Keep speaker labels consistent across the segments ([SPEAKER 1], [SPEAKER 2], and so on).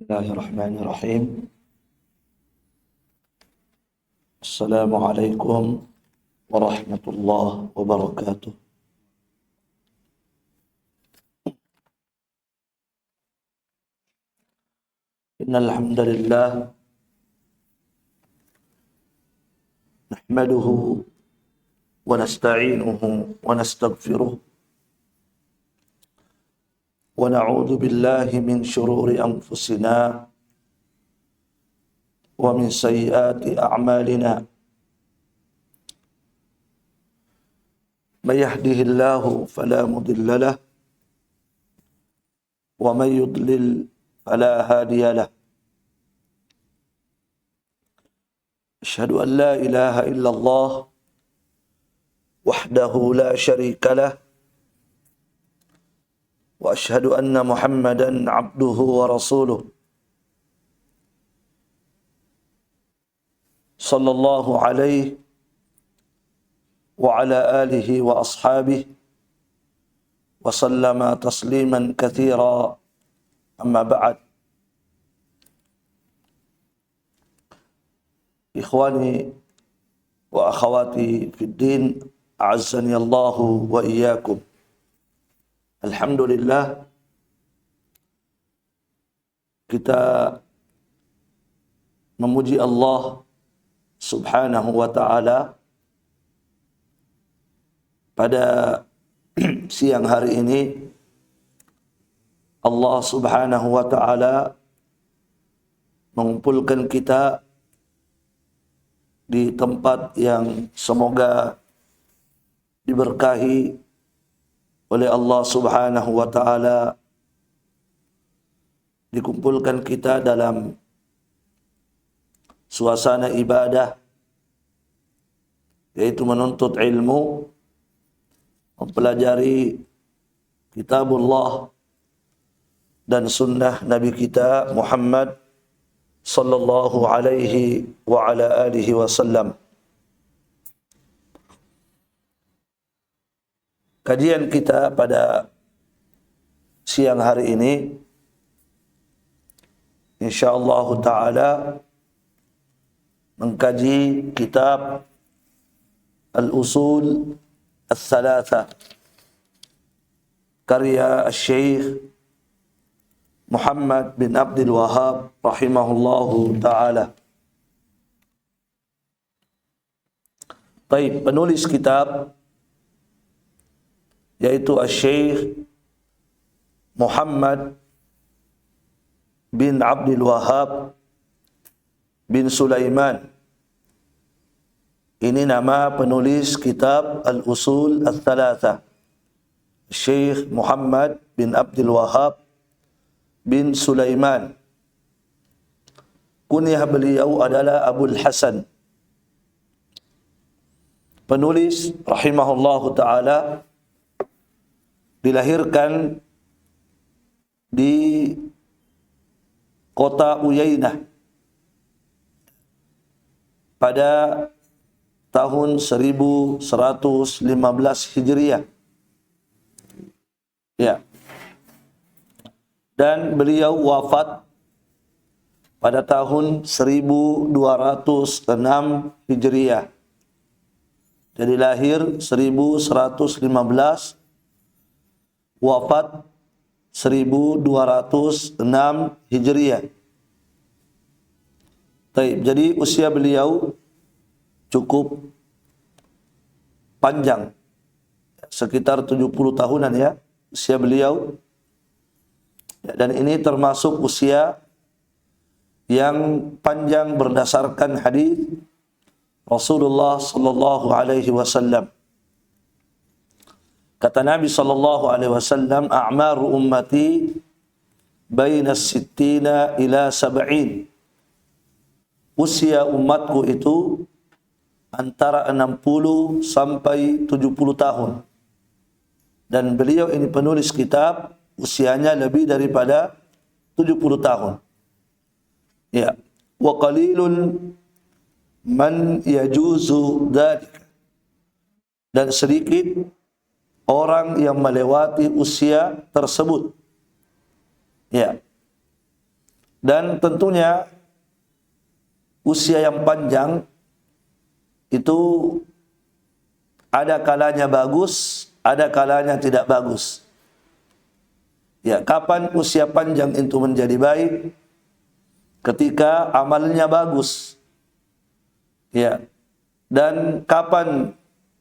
[SPEAKER 1] Bismillahirrahmanirrahim. Assalamualaikum warahmatullahi wabarakatuh. Innal hamdalillah nahmaduhu wa nasta'inuhu wa nastaghfiruh wa na'udzu billahi min shururi anfusina wa min sayyiati a'malina. May yahdihillahu fala mudilla lahu wa may yudlil fala hadiya lahu. Asyhadu an la ilaha illallah wahdahu la syarika lah wa asyhadu anna Muhammadan abduhu wa rasuluh. Sallallahu alaihi wa ala alihi wa ashabihi wa sallama tasliman katsira. Amma ba'd. Ikhwani wa akhawati fid din, a'azzani Allahu wa iyyakum. Alhamdulillah, kita memuji Allah Subhanahu wa ta'ala pada siang hari ini. Allah Subhanahu wa ta'ala mengumpulkan kita di tempat yang semoga diberkahi oleh Allah Subhanahu wa ta'ala. Dikumpulkan kita dalam suasana ibadah, yaitu menuntut ilmu, mempelajari kitabullah dan sunnah Nabi kita Muhammad sallallahu alaihi wa ala alihi wasallam. Kajian kita pada siang hari ini insyaallah ta'ala mengkaji kitab Al-Usul Al-Thalatha karya Syekh Muhammad bin Abdul Wahhab rahimahullahu ta'ala. Baik, penulis kitab yaitu Syekh Muhammad bin Abdul Wahhab bin Sulaiman. Ini nama penulis kitab Al-Usul Al-Thalatha, Syekh Muhammad bin Abdul Wahhab bin Sulaiman. Kunyah beliau adalah Abul Hasan. Penulis rahimahullahu ta'ala dilahirkan di kota Uyainah pada tahun 1115 Hijriah. Ya. Dan beliau wafat pada tahun 1206 Hijriah. Jadi lahir 1115, wafat 1206 Hijriah. Baik, jadi usia beliau cukup panjang, sekitar 70 tahunan ya usia beliau. Dan ini termasuk usia yang panjang berdasarkan hadis Rasulullah sallallahu alaihi wasallam. Kata Nabi sallallahu alaihi wasallam, "A'maru ummati baina sittina ila sab'in." Usia umatku itu antara 60 sampai 70 tahun. Dan beliau ini penulis kitab, usianya lebih daripada 70 tahun. Ya, wa qalilun man yajuzu dzalik. Dan sedikit orang yang melewati usia tersebut. Ya. Dan tentunya usia yang panjang itu ada kalanya bagus, ada kalanya tidak bagus. Ya, kapan usia panjang itu menjadi baik? Ketika amalnya bagus. Ya. Dan kapan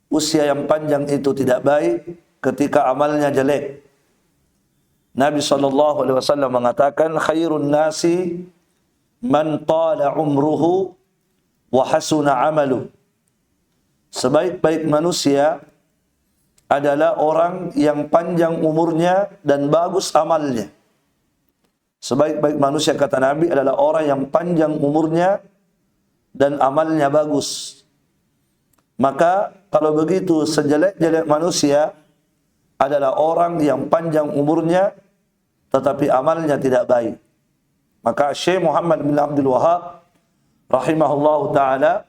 [SPEAKER 1] usia yang panjang itu tidak baik? Ketika amalnya jelek. Nabi SAW mengatakan, khairun nasi man tala umruhu wa hasuna amalu. Sebaik-baik manusia adalah orang yang panjang umurnya dan bagus amalnya. Sebaik-baik manusia, kata Nabi, adalah orang yang panjang umurnya dan amalnya bagus. Maka kalau begitu, sejelek-jelek manusia adalah orang yang panjang umurnya tetapi amalnya tidak baik. Maka Syekh Muhammad bin Abdul Wahab rahimahullahu ta'ala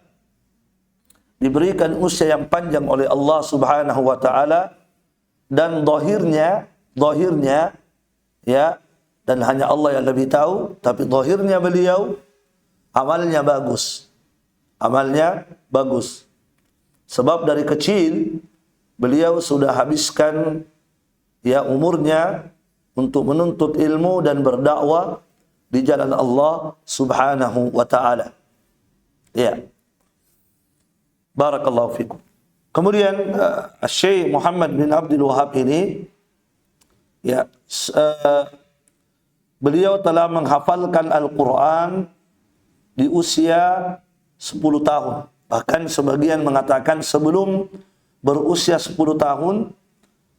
[SPEAKER 1] diberikan usia yang panjang oleh Allah Subhanahu wa ta'ala, dan zahirnya ya, dan hanya Allah yang lebih tahu, tapi zahirnya beliau amalnya bagus. Amalnya bagus. Sebab dari kecil beliau sudah habiskan ya umurnya untuk menuntut ilmu dan berdakwah di jalan Allah Subhanahu wa ta'ala. Ya. Barakallahu fikum. Kemudian Syekh Muhammad bin Abdul Wahab ini ya beliau telah menghafalkan Al-Qur'an di usia 10 tahun. Bahkan sebagian mengatakan sebelum berusia 10 tahun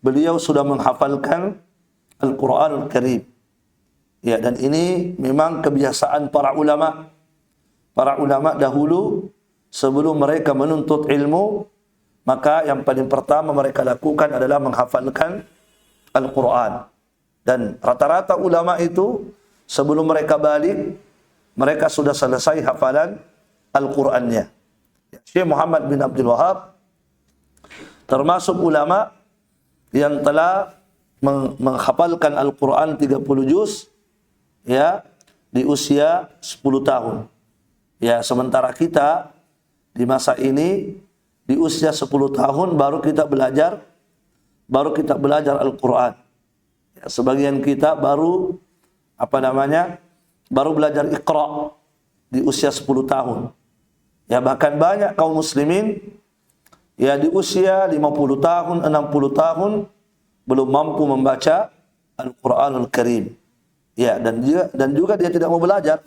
[SPEAKER 1] beliau sudah menghafalkan Al-Quranul Karim. Ya, dan ini memang kebiasaan para ulama. Para ulama dahulu sebelum mereka menuntut ilmu, maka yang paling pertama mereka lakukan adalah menghafalkan Al-Quran. Dan rata-rata ulama itu sebelum mereka balik, mereka sudah selesai hafalan Al-Qurannya. Syekh Muhammad bin Abdul Wahab termasuk ulama yang telah menghafalkan Al-Quran 30 juz ya di usia 10 tahun. Ya, sementara kita di masa ini di usia 10 tahun baru kita belajar Al-Quran. Ya, sebagian kita baru baru belajar Iqra di usia 10 tahun. Ya, bahkan banyak kaum muslimin ya di usia 50 tahun, 60 tahun belum mampu membaca Al-Quranul Karim. Ya, dan juga dia tidak mau belajar.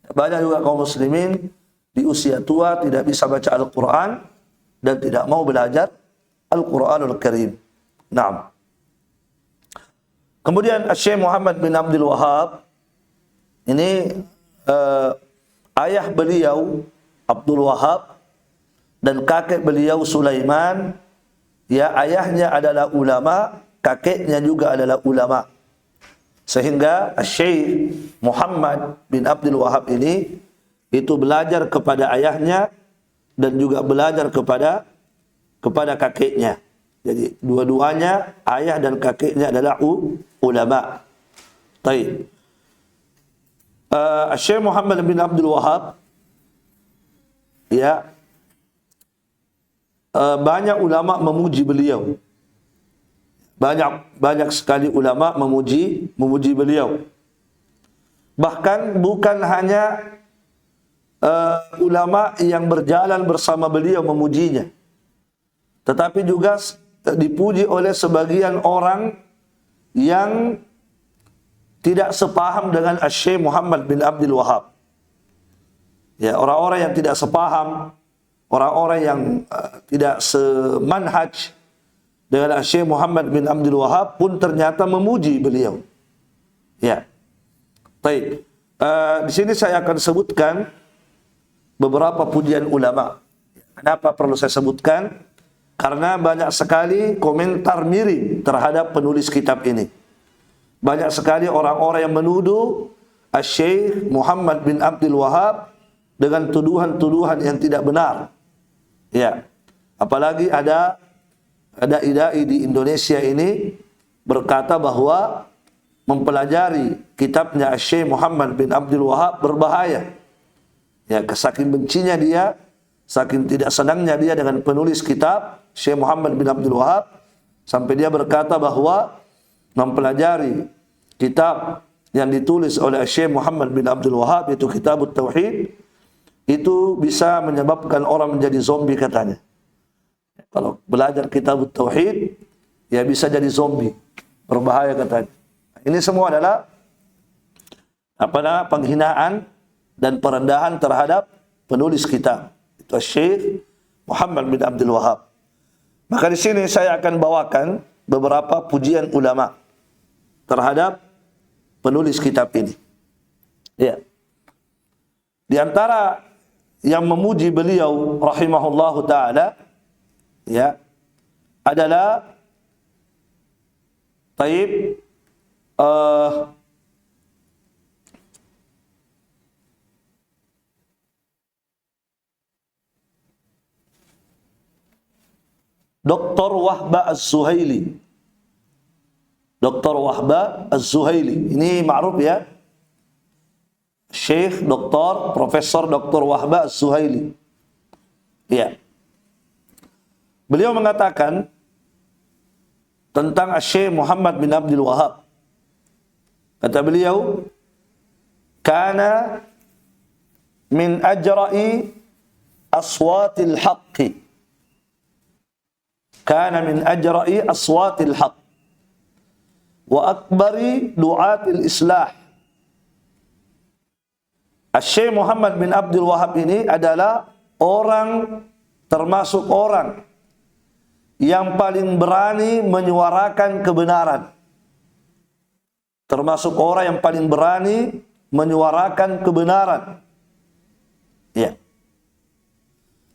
[SPEAKER 1] Banyak juga kaum muslimin di usia tua tidak bisa baca Al-Quran dan tidak mau belajar Al-Quranul Karim. Naam. Kemudian Syekh Muhammad bin Abdul Wahab ini ayah beliau Abdul Wahab dan kakek beliau Sulaiman, ya, ayahnya adalah ulama, kakeknya juga adalah ulama. Sehingga Syekh Muhammad bin Abdul Wahab ini itu belajar kepada ayahnya dan juga belajar kepada kakeknya. Jadi dua-duanya, ayah dan kakeknya adalah ulama. Baik. Syekh Muhammad bin Abdul Wahab ya banyak ulama memuji beliau. Banyak sekali ulama memuji beliau. Bahkan bukan hanya ulama yang berjalan bersama beliau memujinya, tetapi juga dipuji oleh sebagian orang yang tidak sepaham dengan Syekh Muhammad bin Abdul Wahab. Ya, orang-orang yang tidak sepaham, orang-orang yang tidak semanhaj dengan Syekh Muhammad bin Abdul Wahab pun ternyata memuji beliau. Ya. Baik. Di sini saya akan sebutkan beberapa pujian ulama. Kenapa perlu saya sebutkan? Karena banyak sekali komentar miring terhadap penulis kitab ini. Banyak sekali orang-orang yang menuduh Syekh Muhammad bin Abdul Wahab dengan tuduhan-tuduhan yang tidak benar. Ya. Apalagi ada dai di Indonesia ini berkata bahwa mempelajari kitabnya Syekh Muhammad bin Abdul Wahab berbahaya. Ya, saking bencinya dia, saking tidak senangnya dia dengan penulis kitab Syekh Muhammad bin Abdul Wahab, sampai dia berkata bahwa mempelajari kitab yang ditulis oleh Syekh Muhammad bin Abdul Wahab, yaitu Kitabut Tauhid, itu bisa menyebabkan orang menjadi zombie katanya. Kalau belajar Kitabut Tauhid, ya bisa jadi zombie, berbahaya katanya. Ini semua adalah penghinaan dan perendahan terhadap penulis kitab, itu Syekh Muhammad bin Abdul Wahab. Maka di sini saya akan bawakan beberapa pujian ulama terhadap penulis kitab ini. Ya. Di antara yang memuji beliau rahimahullahu taala, ya, adalah Dr. Wahbah Az-Zuhaili. Dr. Wahbah Az-Zuhaili. Ini ma'ruf ya. Syekh Dr. Profesor Dr. Wahbah Az-Zuhaili. Ya. Beliau mengatakan tentang Syekh Muhammad bin Abdul Wahab. Kata beliau, kana min ajra'i aswatil haqqi. Kana min ajra'i aswatil haqq wa akbari du'atil islah. Syekh Muhammad bin Abdul Wahab ini adalah termasuk orang yang paling berani menyuarakan kebenaran. Termasuk orang yang paling berani menyuarakan kebenaran. Ya.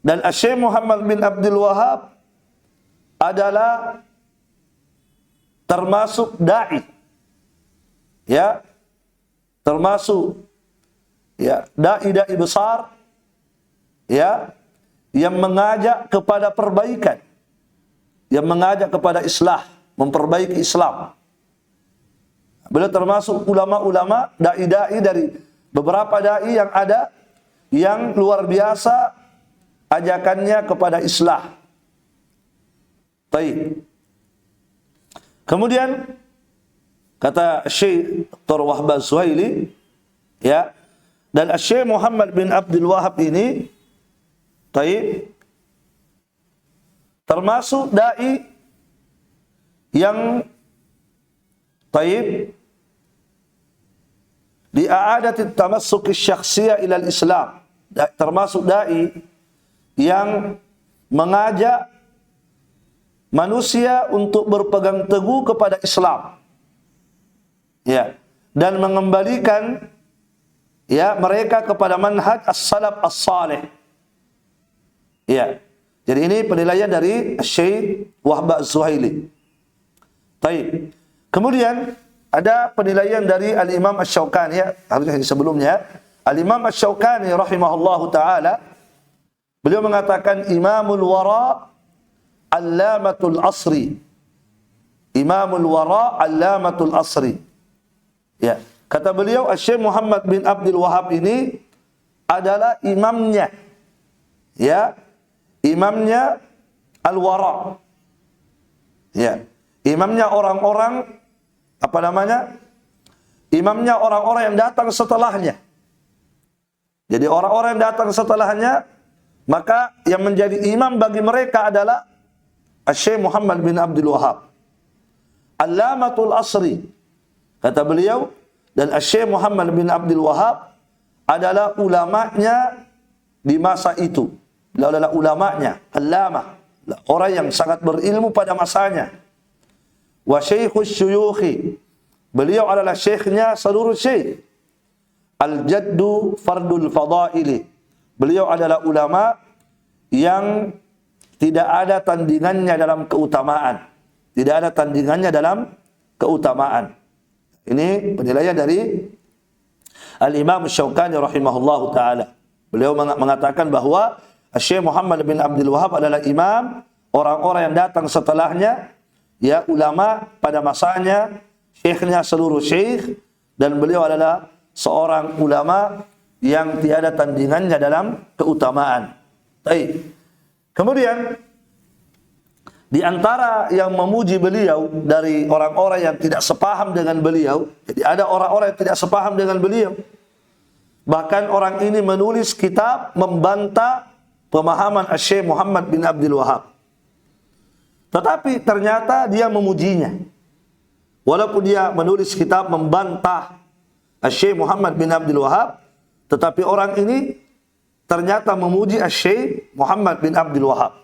[SPEAKER 1] Dan Syekh Muhammad bin Abdul Wahab adalah termasuk dai. Ya. Termasuk ya, dai-dai besar ya, yang mengajak kepada perbaikan, yang mengajak kepada islah, memperbaiki Islam. Beliau termasuk ulama-ulama, dai-dai dari beberapa dai yang ada, yang luar biasa ajakannya kepada islah. Baik. Kemudian kata Syekh Dr. Wahbah Az-Zuhaili, ya, dan Syekh Muhammad bin Abdul Wahab ini termasuk dai yang li'a'adati tamassuk syakhsiyah ilal Islam, termasuk dai yang mengajak manusia untuk berpegang teguh kepada Islam, ya, dan mengembalikan ya mereka kepada manhaj as-salaf as-salih. Ya. Jadi ini penilaian dari Syekh Wahbah Az-Zuhaili. Baik. Kemudian ada penilaian dari Al-Imam Asy-Syaukani, ya, harusnya sebelumnya. Al-Imam Asy-Syaukani rahimahullahu taala, beliau mengatakan Imamul Wara Allamatul Asri. Imamul Wara Allamatul Asri. Ya, kata beliau Syekh Muhammad bin Abdul Wahab ini adalah imamnya. Ya, imamnya Al-Wara. Ya, imamnya orang-orang imamnya orang-orang yang datang setelahnya. Jadi orang-orang yang datang setelahnya, maka yang menjadi imam bagi mereka adalah Syekh Muhammad bin Abdul Wahab, Allamatul Asri. Kata beliau, dan Syekh Muhammad bin Abdul Wahab adalah ulamanya di masa itu. Beliau adalah ulamanya, allamah, orang yang sangat berilmu pada masanya. Wa syaikhus syuyukhi, beliau adalah syekhnya seluruh syekh. Al-jaddu fardul fadaili, beliau adalah ulama yang tidak ada tandingannya dalam keutamaan. Tidak ada tandingannya dalam keutamaan. Ini penilaian dari Al-Imam Asy-Syaukani rahimahullahu taala. Beliau mengatakan bahwa Syekh Muhammad bin Abdul Wahab adalah imam orang-orang yang datang setelahnya, ya, ulama pada masanya syekhnya seluruh syekh, dan beliau adalah seorang ulama yang tiada tandingannya dalam keutamaan. Baik. Kemudian di antara yang memuji beliau dari orang-orang yang tidak sepaham dengan beliau, jadi ada orang-orang yang tidak sepaham dengan beliau. Bahkan orang ini menulis kitab membantah pemahaman Syekh Muhammad bin Abdul Wahab. Tetapi ternyata dia memujinya. Walaupun dia menulis kitab membantah Syekh Muhammad bin Abdul Wahab, tetapi orang ini ternyata memuji Syekh Muhammad bin Abdul Wahab.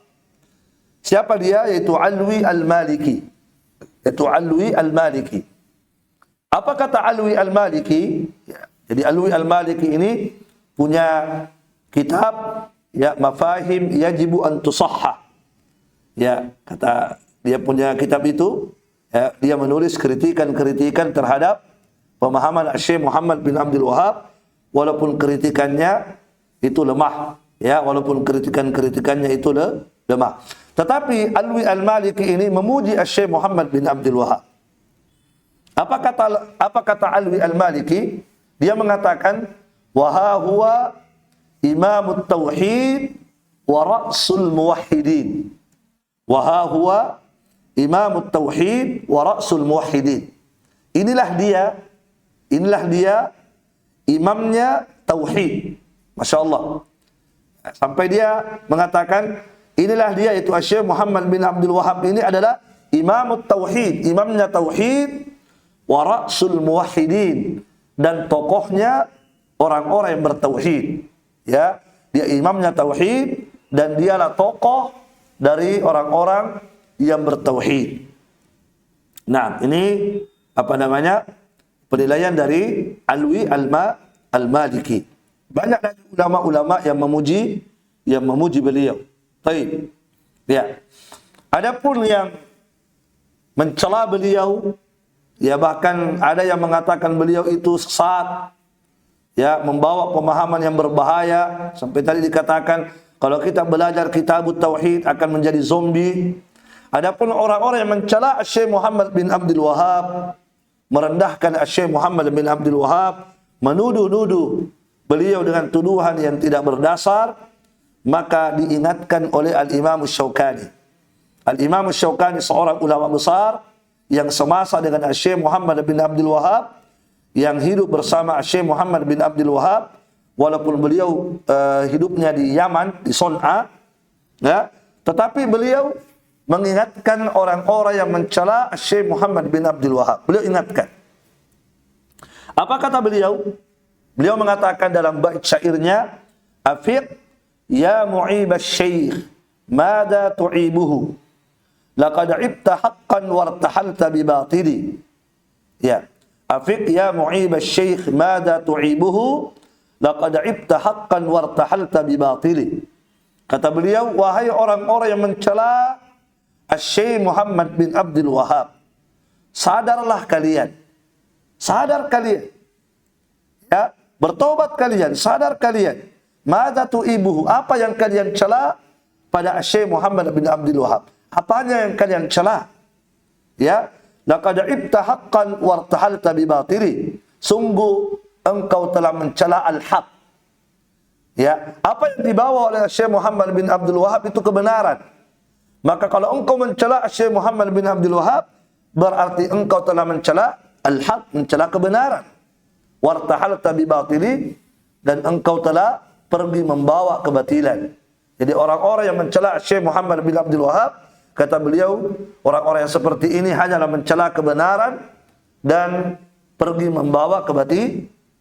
[SPEAKER 1] Siapa dia? Yaitu Alwi Al-Maliki. Apa kata Alwi Al-Maliki? Ya, jadi Alwi Al-Maliki ini punya kitab ya, Mafahim Yajibu an Tusahhah. Ya, kata dia punya kitab itu, ya, dia menulis kritikan-kritikan terhadap pemahaman Syekh Muhammad bin Abdul Wahab, walaupun kritikannya itu lemah, ya, walaupun kritikannya itu lemah. Tetapi Alwi Al-Maliki ini memuji Syekh Muhammad bin Abdul Wahab. Apa kata Alwi Al-Maliki? Dia mengatakan, wa huwa imamut tauhid wa ra'sul muwahhidin. Wa huwa imamut tauhid wa ra'sul muwahhidin. Inilah dia imamnya tauhid. Masya Allah. Sampai dia mengatakan, inilah dia, itu Syekh Muhammad bin Abdul Wahab ini adalah imamut tauhid, imamnya tauhid, wa ra'sul muwahhidin, dan tokohnya orang-orang yang bertauhid. Ya, dia imamnya tauhid dan dialah tokoh dari orang-orang yang bertauhid. Nah, ini apa namanya? Penilaian dari Alwi Al-Maliki. Banyak lagi ulama-ulama yang memuji beliau. Baik. Ya. Adapun yang mencela beliau, ya, bahkan ada yang mengatakan beliau itu sesat, ya, membawa pemahaman yang berbahaya, sampai tadi dikatakan kalau kita belajar kitabut tauhid akan menjadi zombie. Adapun orang-orang yang mencela Syekh Muhammad bin Abdul Wahab, merendahkan Syekh Muhammad bin Abdul Wahab, menuduh-nuduh beliau dengan tuduhan yang tidak berdasar, maka diingatkan oleh Al-Imam Syaukani. Al-Imam Syaukani seorang ulama besar yang semasa dengan Syekh Muhammad bin Abdul Wahab, yang hidup bersama Syekh Muhammad bin Abdul Wahab, walaupun beliau hidupnya di Yaman, di Son'a, ya, tetapi beliau mengingatkan orang-orang yang mencela Syekh Muhammad bin Abdul Wahab. Beliau ingatkan. Apa kata beliau? Beliau mengatakan dalam bait syairnya, "Afiq ya mu'ib asy-syekh, mada tu'ibuhu? Laqad 'ibta haqqan wartahalta bi batili." Ya. Afiq ya mu'ib asy-syekh, mada tu'ibuhu? Laqad 'ibta haqqan wartahalta bi batili. Kata beliau, wahai orang-orang yang mencela Syekh Muhammad bin Abdul Wahab, sadarlah kalian. Sadar kalian. Ya, bertobat kalian, sadar kalian. Mada tu'ibuhu? Apa yang kalian cela pada Syekh Muhammad bin Abdul Wahab? Apanya yang kalian cela? Ya, laqad 'ibta haqqan wartahalta bi batili. Sungguh engkau telah mencela al-haq. Ya, apa yang dibawa oleh Syekh Muhammad bin Abdul Wahab itu kebenaran. Maka kalau engkau mencela Syekh Muhammad bin Abdul Wahab, berarti engkau telah mencela al-haq, mencela kebenaran. Wartahalta bi batili, dan engkau telah pergi membawa kebatilan. Jadi orang-orang yang mencela Syekh Muhammad bin Abdul Wahab, kata beliau, orang-orang yang seperti ini hanyalah mencela kebenaran dan pergi membawa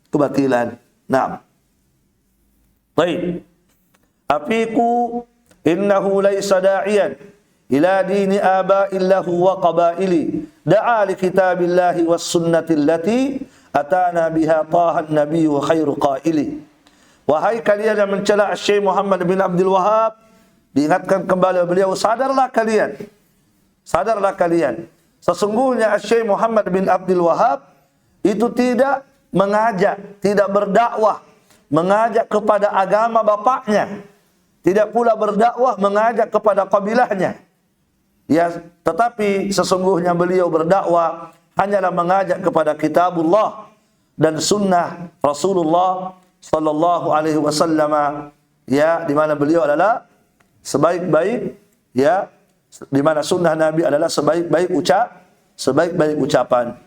[SPEAKER 1] kebatilan. Nah. Baik. Afiqu innahu laysa da'iyan ila dini aba'illahu wa qabaili, da'a li kitabillahi was sunnati allati atana biha taha an-nabiy wa khairu qaili. Wahai kalian yang mencela Syekh Muhammad bin Abdul Wahab, diingatkan kembali beliau, sadarlah kalian. Sadarlah kalian. Sesungguhnya Syekh Muhammad bin Abdul Wahab itu tidak mengajak, tidak berdakwah mengajak kepada agama bapaknya, tidak pula berdakwah mengajak kepada kabilahnya. Ya, tetapi sesungguhnya beliau berdakwah hanyalah mengajak kepada kitabullah dan sunnah Rasulullah sallallahu alaihi wasallam, ya, di mana beliau adalah sebaik-baik, ya, di mana sunnah Nabi adalah sebaik-baik ucapan.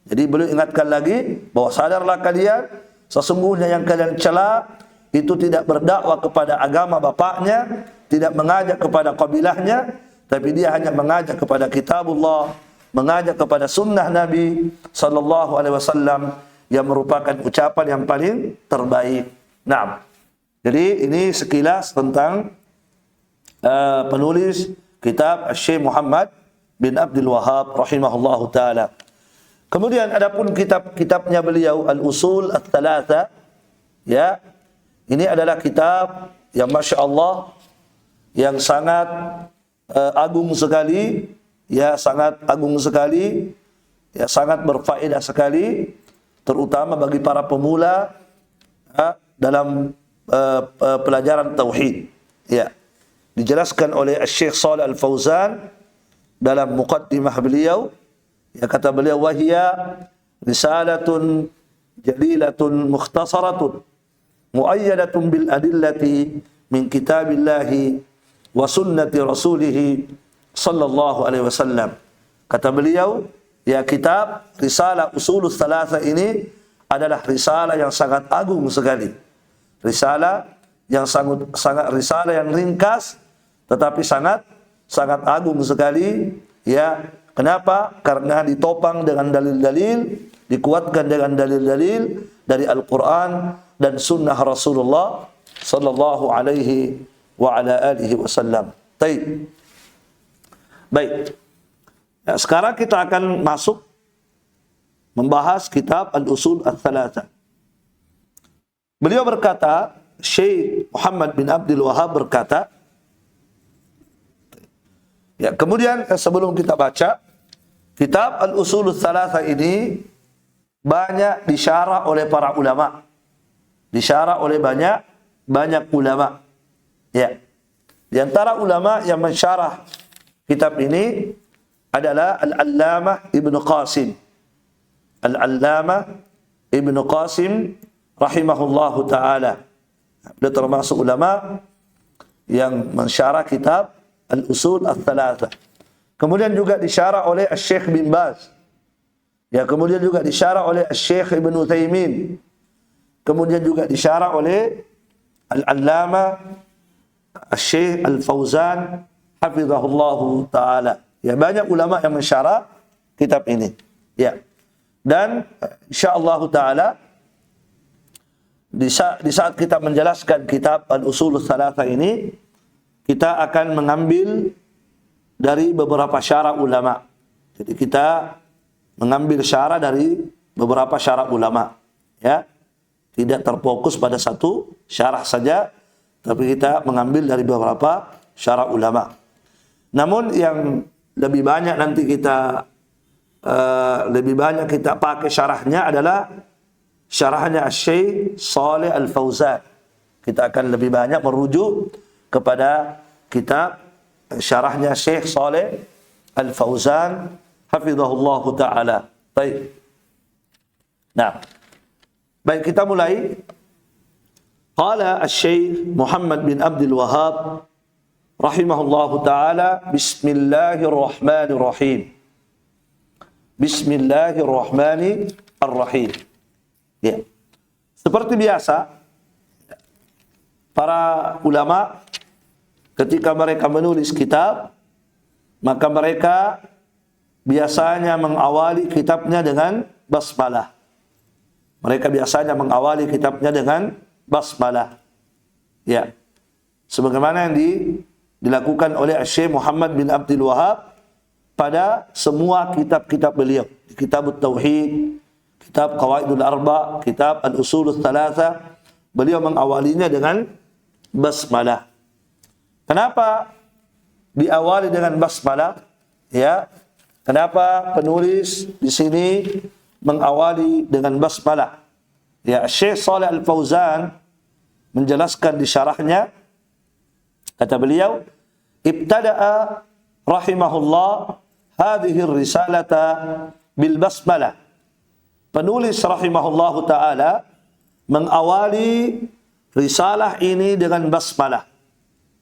[SPEAKER 1] Jadi beliau ingatkan lagi bahwa sadarlah kalian, sesungguhnya yang kalian cela itu tidak berdakwah kepada agama bapaknya, tidak mengajak kepada kabilahnya, tapi dia hanya mengajak kepada kitabullah, mengajak kepada sunnah Nabi sallallahu alaihi wasallam yang merupakan ucapan yang paling terbaik. Nah, jadi ini sekilas tentang penulis kitab Syekh Muhammad bin Abdul Wahhab rahimahullahu taala. Kemudian adapun kitab-kitabnya beliau Al-Usul Ats-Tsalatsa, ya, ini adalah kitab yang masya-Allah yang sangat agung sekali, ya, sangat agung sekali, ya, sangat berfaedah sekali, terutama bagi para pemula, ya, dalam pelajaran tauhid. Ya, dijelaskan oleh Syekh Shalih Al-Fauzan dalam muqaddimah beliau. Ya, kata beliau, wahia risalatun jalilatun mukhtasaratun muayyadatun bil adillati min kitabillahi wa sunnati rasulih sallallahu alaihi wasallam. Kata beliau, ya, kitab risalah Usulul Tsalatsa ini adalah risalah yang sangat agung sekali. Risalah yang risalah yang ringkas tetapi sangat agung sekali, ya. Kenapa? Karena ditopang dengan dalil-dalil, dikuatkan dengan dalil-dalil dari Al-Quran dan Sunnah Rasulullah sallallahu alaihi wa ala alihi wasallam. Baik. Ya, sekarang kita akan masuk membahas kitab Al-Usul Ats-Tsalatsa. Beliau berkata, Syekh Muhammad bin Abdul Wahhab berkata, ya, kemudian sebelum kita baca kitab Al-Usul Ats-Tsalatsa ini banyak disyarah oleh para ulama. Disyarah oleh banyak ulama. Ya. Di antara ulama yang mensyarah kitab ini adalah Al-Allamah Ibnu Qasim. Al-Allamah Ibnu Qasim rahimahullahu taala. Beliau termasuk ulama yang mensyarah kitab Al-Usul Ats-Tsalatsa. Kemudian juga disyarah oleh Syekh bin Baz. Ya, kemudian juga disyarah oleh Syekh Ibn Utsaimin. Kemudian juga disyarah oleh Al-Allamah Syekh Al-Fauzan hafizahullahu taala. Ya, banyak ulama yang mensyarah kitab ini. Ya. Dan insyaallah taala di saat kita menjelaskan kitab Al-Usul Ats-Tsalatsa ini, kita akan mengambil dari beberapa syarah ulama. Jadi kita mengambil syarah dari beberapa syarah ulama, ya. Tidak terfokus pada satu syarah saja, tapi kita mengambil dari beberapa syarah ulama. Namun yang lebih banyak nanti kita pakai syarahnya adalah syarahnya Syekh Shalih Al-Fauzan. Kita akan lebih banyak merujuk kepada kitab syarahnya Syekh Shalih Al-Fauzan hafizahullahu taala. Baik. Nah, baik, kita mulai. Qala Syekh Muhammad bin Abdul Wahhab rahimahullahu taala, bismillahirrahmanirrahim. Bismillahirrahmanirrahim. Ya. Seperti biasa, para ulama ketika mereka menulis kitab, maka mereka biasanya mengawali kitabnya dengan basmalah. Mereka biasanya mengawali kitabnya dengan basmalah. Ya. Sebagaimana yang dilakukan oleh Syekh Muhammad bin Abdul Wahhab pada semua kitab-kitab beliau. Kitab Tauhid, kitab Qawaidul Arba, kitab Al-Usul Ats-Tsalatsa, beliau mengawalinya dengan basmalah. Kenapa diawali dengan basmalah? Ya, kenapa penulis di sini mengawali dengan basmalah? Ya, Syekh Shalih Al-Fauzan menjelaskan di syarahnya, kata beliau, ibtada'a rahimahullah hadhihi risalata bil basmalah. Penulis rahimahullahu taala mengawali risalah ini dengan basmalah.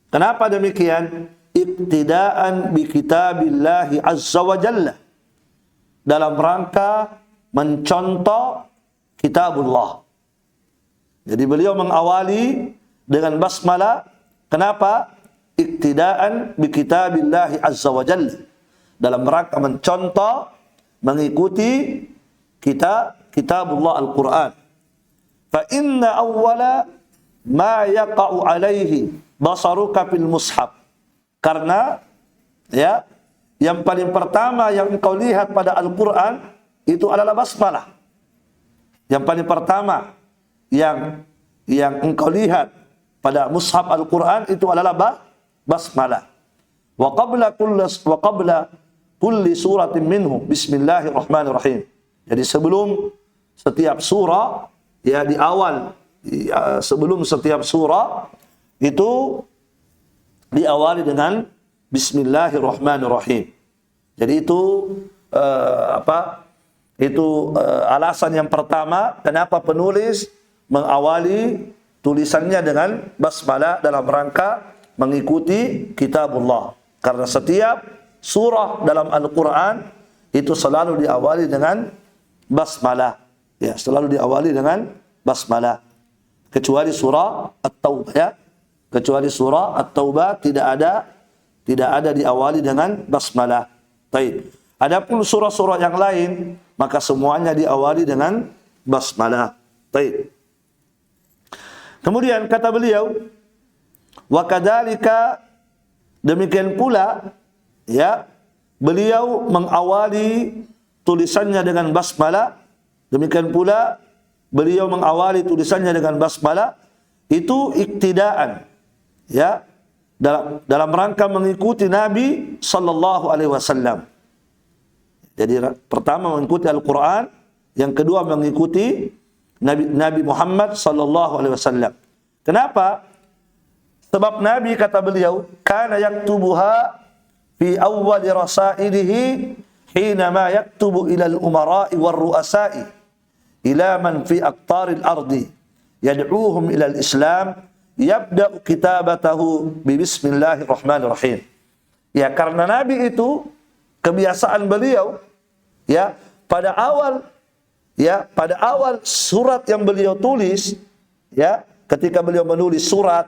[SPEAKER 1] Kenapa demikian? Iktidaan bi kitabillahi azza wa jalla, dalam rangka mencontoh kitabullah. Jadi beliau mengawali dengan basmalah. Kenapa? Iktidaan bi kitabillahi azza wa jalla, dalam rangka mencontoh, mengikuti kitabullah Al-Quran. Fa inna awwala ma yaqa'u alaihi basaruka fil mushaf. Karena ya, yang paling pertama yang engkau lihat pada Al-Quran itu adalah basmalah. Yang paling pertama yang engkau lihat pada mushaf Al-Quran itu adalah basmalah. Wa qabla kulli suratin minhu bismillahirrahmanirrahim. Jadi sebelum setiap surah, ya di awal, sebelum setiap surah itu diawali dengan bismillahirrahmanirrahim. Jadi itu alasan yang pertama kenapa penulis mengawali tulisannya dengan basmalah dalam rangka mengikuti kitabullah. Karena setiap surah dalam Al-Quran itu selalu diawali dengan basmalah. Ya, selalu diawali dengan basmalah. Kecuali surah At-Taubah, ya. Kecuali surah At-Taubah tidak ada diawali dengan basmalah. Baik. Adapun surah-surah yang lain maka semuanya diawali dengan basmalah. Baik. Kemudian kata beliau, wa kadzalika, demikian pula ya, beliau mengawali tulisannya dengan basmalah. Demikian pula beliau mengawali tulisannya dengan basmalah itu iktidaan, ya, dalam rangka mengikuti Nabi sallallahu alaihi wasallam. Jadi pertama mengikuti Al-Quran, yang kedua mengikuti Nabi Muhammad sallallahu alaihi wasallam. Kenapa? Sebab Nabi, kata beliau, kana yaktubuha fi awwal rasailihi hina ma yaktubu ila al-umara'i war-ru'asa'i ila man fi aqtaril ardi yad'uuhum ila al-islam yabda'u kitabatahu bi bismillahirrahmanirrahim. Ya, karena Nabi itu kebiasaan beliau, ya, pada awal surat yang beliau tulis, ya, ketika beliau menulis surat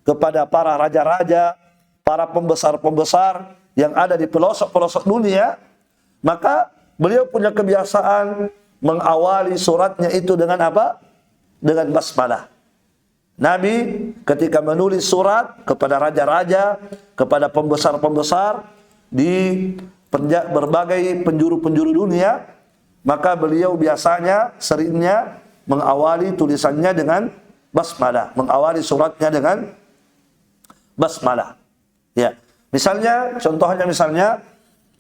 [SPEAKER 1] kepada para raja-raja, para pembesar-pembesar yang ada di pelosok-pelosok dunia, maka beliau punya kebiasaan mengawali suratnya itu dengan apa? Dengan basmalah. Nabi ketika menulis surat kepada raja-raja, kepada pembesar-pembesar di berbagai penjuru-penjuru dunia, maka beliau biasanya seringnya mengawali tulisannya dengan basmalah, mengawali suratnya dengan basmalah. Ya, misalnya, contohnya misalnya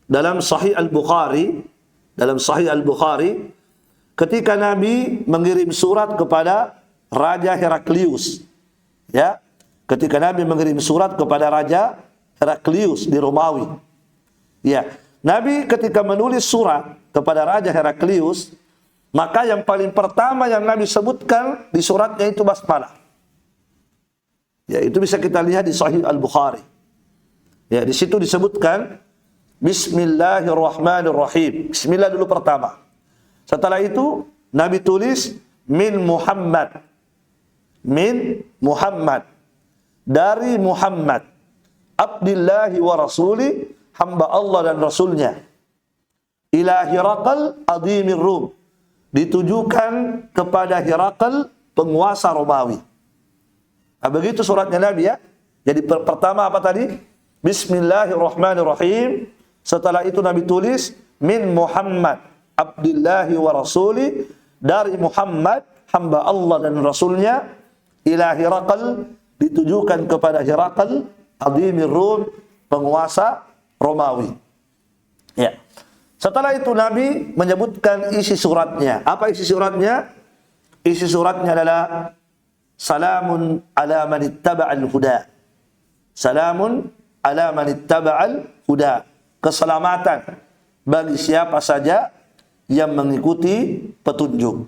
[SPEAKER 1] dalam Sahih Al-Bukhari, ketika Nabi mengirim surat kepada Raja Heraklius, ya, ketika Nabi mengirim surat kepada Raja Heraklius di Romawi, ya, Nabi ketika menulis surat kepada Raja Heraklius, maka yang paling pertama yang Nabi sebutkan di suratnya itu basmalah. Ya, itu bisa kita lihat di Sahih Al-Bukhari. Ya, di situ disebutkan Bismillahirrahmanirrahim. Bismillah dulu pertama. Setelah itu Nabi tulis min Muhammad. Min Muhammad. Dari Muhammad. Abdillahi wa rasuli, hamba Allah dan Rasulnya. Ila Hiraqal adhimir Rum. Ditujukan kepada Hiraqal, penguasa Romawi. Nah, begitu suratnya Nabi, ya. Jadi pertama apa tadi? Bismillahirrahmanirrahim. Setelah itu Nabi tulis min Muhammad Abdillahi wa rasuli, dari Muhammad hamba Allah dan Rasulnya, ila Hiraqal, ditujukan kepada Hiraqal adhimir Rum, penguasa Romawi. Ya. Setelah itu Nabi menyebutkan isi suratnya. Apa isi suratnya? Isi suratnya adalah salamun ala man ittaba'al huda. Salamun ala man ittaba'al huda. Keselamatan bagi siapa saja yang mengikuti petunjuk.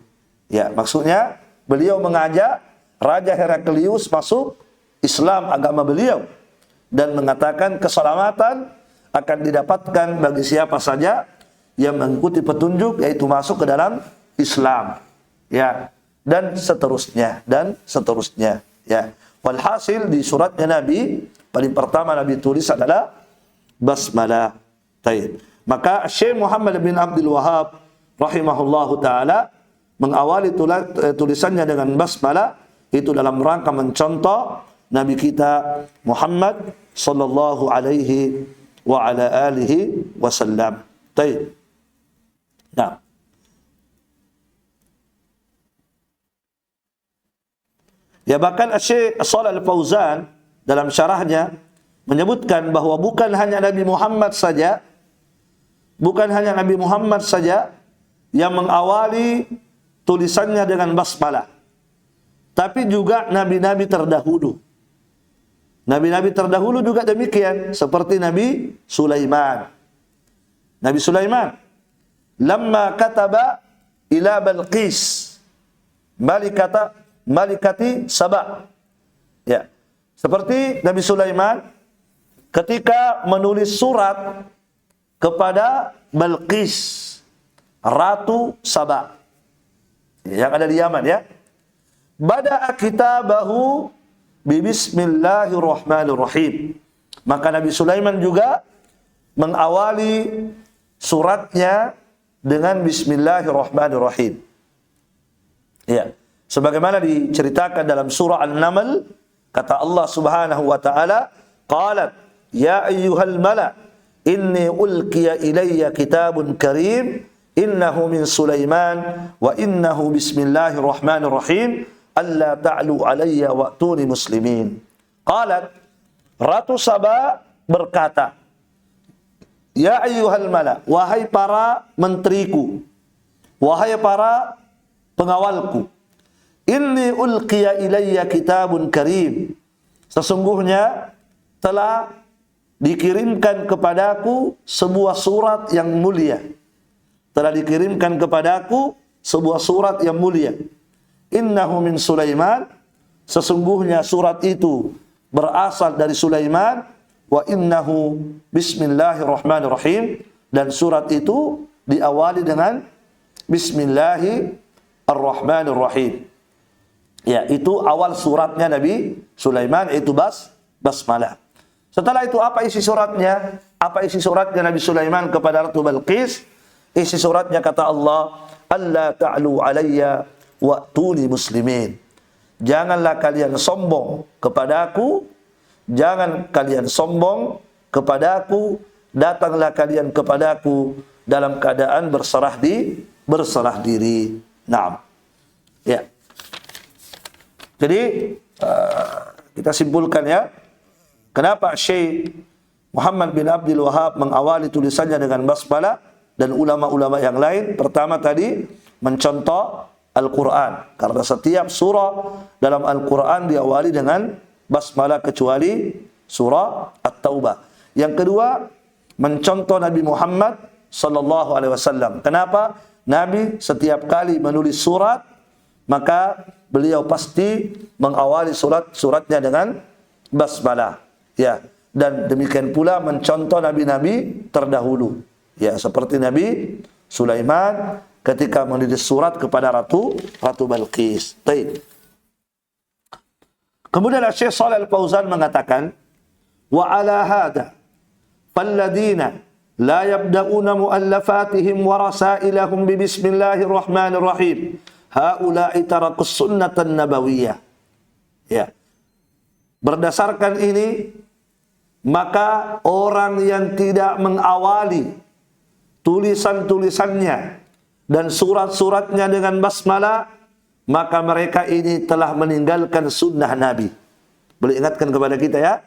[SPEAKER 1] Ya, maksudnya beliau mengajak Raja Heraklius masuk Islam, agama beliau, dan mengatakan keselamatan akan didapatkan bagi siapa saja yang mengikuti petunjuk, yaitu masuk ke dalam Islam. Ya, dan seterusnya ya. Walhasil di suratnya Nabi paling pertama Nabi tulis adalah basmalah. Baik. Maka Syekh Muhammad bin Abdul Wahhab rahimahullahu taala mengawali tulisannya dengan basmalah itu dalam rangka mencontoh Nabi kita Muhammad sallallahu alaihi wa ala alihi wasallam. Baik. Nah, ya, bahkan Syekh Shalih Al-Fauzan dalam syarahnya menyebutkan bahwa bukan hanya Nabi Muhammad saja yang mengawali tulisannya dengan basmalah, tapi juga nabi-nabi terdahulu. Nabi-nabi terdahulu juga demikian, seperti Nabi Sulaiman. Nabi Sulaiman lamma kataba ila Balqis malikati Saba. Ya. Seperti Nabi Sulaiman ketika menulis surat kepada Balqis, Ratu Saba yang ada di Yaman, ya. Bada'a kitabahu bismillahirrahmanirrahim. Maka Nabi Sulaiman juga mengawali suratnya dengan bismillahirrahmanirrahim. Ya. Sebagaimana diceritakan dalam surah An-Naml, kata Allah Subhanahu wa taala, qalat ya ayyuhal mala inni ulqiya ilayya kitabun karim innahu min Sulaiman wa innahu bismillahirrahmanirrahim alla ta'lu alayya wa'tuni muslimin. Qalat, Ratu Saba berkata, ya ayyuhal mala, wahai para menteriku, wahai para pengawalku, inni ulqiya ilayya kitabun karim, sesungguhnya telah dikirimkan kepadaku sebuah surat yang mulia. Telah dikirimkan kepadaku sebuah surat yang mulia. Innahu min Sulaiman, sesungguhnya surat itu berasal dari Sulaiman, wa innahu bismillahirrahmanirrahim, dan surat itu diawali dengan bismillahirrahmanirrahim. Ya, itu awal suratnya Nabi Sulaiman, itu basmalah. Setelah itu apa isi suratnya? Apa isi suratnya Nabi Sulaiman kepada Ratu Balqis? Isi suratnya kata Allah, alla ta'lu alayya wa'tuni muslimin. Janganlah kalian sombong kepadaku, jangan kalian sombong kepadaku, datanglah kalian kepadaku dalam keadaan berserah diri. Naam. Ya. Jadi kita simpulkan, ya, kenapa Syekh Muhammad bin Abdul Wahhab mengawali tulisannya dengan basmalah dan ulama-ulama yang lain. Pertama tadi mencontoh Al-Quran, karena setiap surah dalam Al-Quran diawali dengan basmalah kecuali surah At-Taubah. Yang kedua, mencontoh Nabi Muhammad sallallahu alaihi wasallam. Kenapa? Nabi setiap kali menulis surat, maka beliau pasti mengawali suratnya dengan basmalah. Ya, dan demikian pula mencontoh nabi-nabi terdahulu. Ya, seperti Nabi Sulaiman ketika menulis surat kepada Ratu Balqis. Baik. Kemudian Syekh Shalih Al-Fauzan mengatakan, wa ala hada falladina la yabda'una mu'allafatihim wa rasailahum bi bismillahirrahmanirrahim haula'i tarakus sunnatan nabawiyah. Ya. Berdasarkan ini, maka orang yang tidak mengawali tulisan-tulisannya dan surat-suratnya dengan basmalah, maka mereka ini telah meninggalkan sunnah Nabi. Boleh ingatkan kepada kita, ya.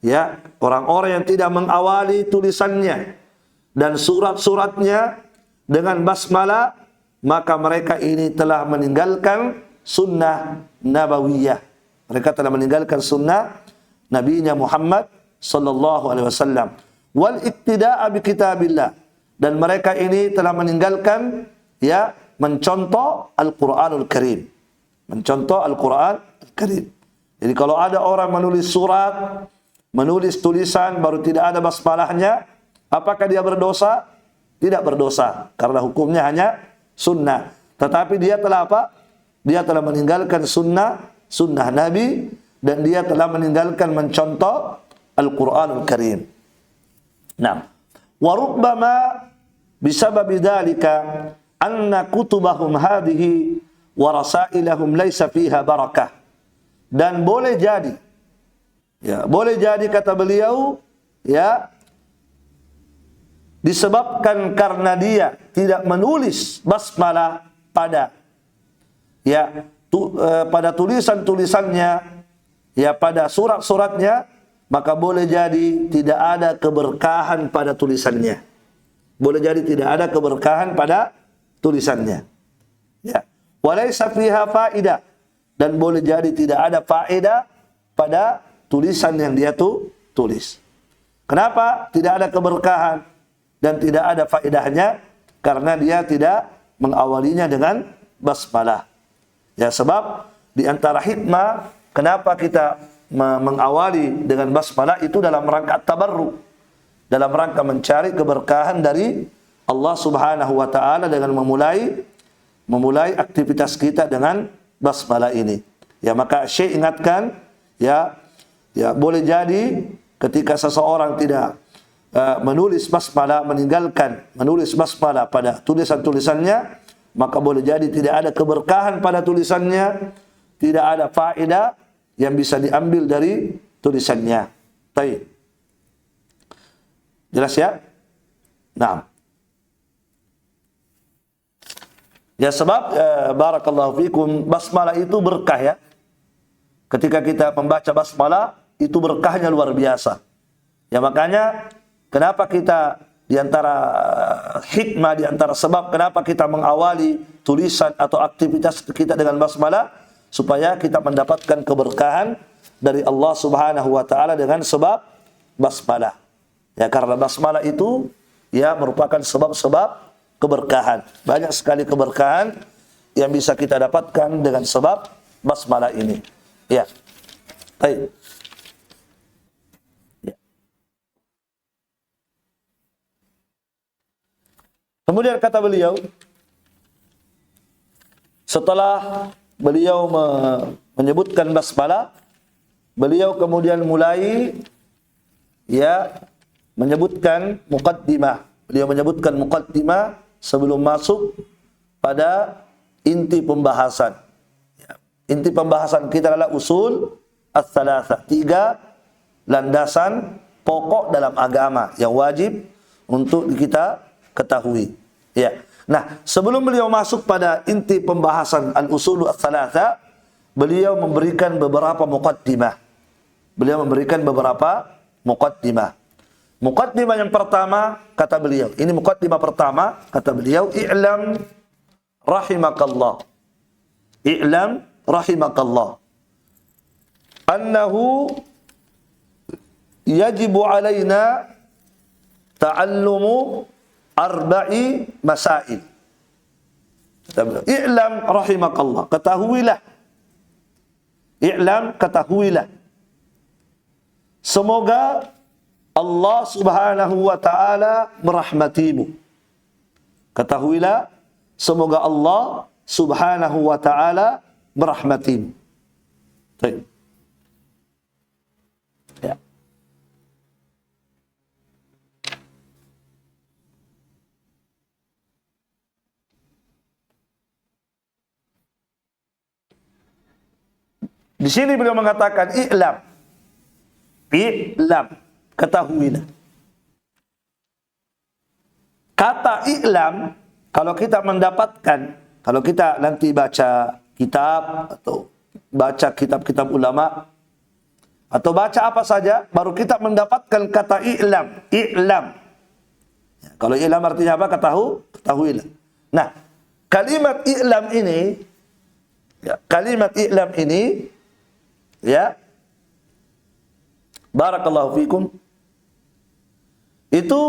[SPEAKER 1] Ya, orang-orang yang tidak mengawali tulisannya dan surat-suratnya dengan basmalah, maka mereka ini telah meninggalkan sunnah nabawiyah. Mereka telah meninggalkan sunnah Nabinya Muhammad sallallahu alaihi wasallam. Wal iktida'a bi kitabillah, dan mereka ini telah meninggalkan ya mencontoh Al-Qur'anul Karim. Mencontoh Al-Qur'an Al-Karim. Jadi kalau ada orang menulis surat, menulis tulisan baru tidak ada basmalahnya, apakah dia berdosa? Tidak berdosa, karena hukumnya hanya sunnah. Tetapi dia telah apa? Dia telah meninggalkan sunnah Nabi, dan dia telah meninggalkan mencontoh Al-Qur'anul Karim. Nah, wa rubbama bisababi dzalika anna kutubahum hadhihi wa rasailahum laisa fiha barakah. Dan boleh jadi, ya, boleh jadi kata beliau, ya, disebabkan karena dia tidak menulis basmalah pada, ya, pada tulisan-tulisannya, ya, pada surat-suratnya, maka boleh jadi tidak ada keberkahan pada tulisannya. Boleh jadi tidak ada keberkahan pada tulisannya. Ya. Walaysa fiha faidah, dan boleh jadi tidak ada faedah pada tulisan yang dia tulis. Kenapa tidak ada keberkahan dan tidak ada faedahnya? Karena dia tidak mengawalinya dengan basmalah. Ya, sebab di antara hikmah kenapa kita mengawali dengan basmalah itu dalam rangka tabarruk, dalam rangka mencari keberkahan dari Allah Subhanahu wa taala dengan memulai aktivitas kita dengan basmalah ini. Ya, maka Syekh ingatkan, ya boleh jadi ketika seseorang tidak menulis basmalah, meninggalkan menulis basmalah pada tulisan-tulisannya, maka boleh jadi tidak ada keberkahan pada tulisannya, tidak ada faedah yang bisa diambil dari tulisannya. Baik. Jelas ya? Nah. Ya, sebab barakallahu fikum, basmalah itu berkah, ya. Ketika kita membaca basmalah itu berkahnya luar biasa. Ya, makanya kenapa kita di antara hikmah, di antara sebab kenapa kita mengawali tulisan atau aktivitas kita dengan basmalah, supaya kita mendapatkan keberkahan dari Allah Subhanahu wa taala dengan sebab basmalah. Ya, karena basmalah itu, ya, merupakan sebab-sebab keberkahan. Banyak sekali keberkahan yang bisa kita dapatkan dengan sebab basmalah ini. Ya. Baik. Ya. Kemudian kata beliau, setelah beliau menyebutkan basmalah, beliau kemudian mulai, ya, menyebutkan muqaddimah. Beliau menyebutkan muqaddimah sebelum masuk pada inti pembahasan. Ya. Inti pembahasan kita adalah usul ats-tsalatsah, 3 landasan pokok dalam agama yang wajib untuk kita ketahui. Ya. Nah, sebelum beliau masuk pada inti pembahasan al-usul ats-tsalatsah, beliau memberikan beberapa muqaddimah. Beliau memberikan beberapa muqaddimah. Muqaddimah yang pertama, kata beliau, ini muqaddimah pertama, kata beliau, i'lam rahimakallah. I'lam rahimakallah. Annahu yajibu alaina ta'allumu arba'i masail. Kata beliau, i'lam rahimakallah. Ketahuilah. I'lam, ketahuilah. Semoga Allah Subhanahu wa taala merahmatimu. Ketahuilah, semoga Allah Subhanahu wa taala merahmatimu. Baik. Ya. Di sini beliau mengatakan i'lam. I'lam. Ketahuilah. Kata i'lam, kalau kita mendapatkan, kalau kita nanti baca kitab atau baca kitab-kitab ulama atau baca apa saja, baru kita mendapatkan kata i'lam. I'lam. Ya, kalau i'lam artinya apa? Ketahuilah. Nah, kalimat i'lam ini, ya, kalimat i'lam ini, ya, barakallahu fikum, itu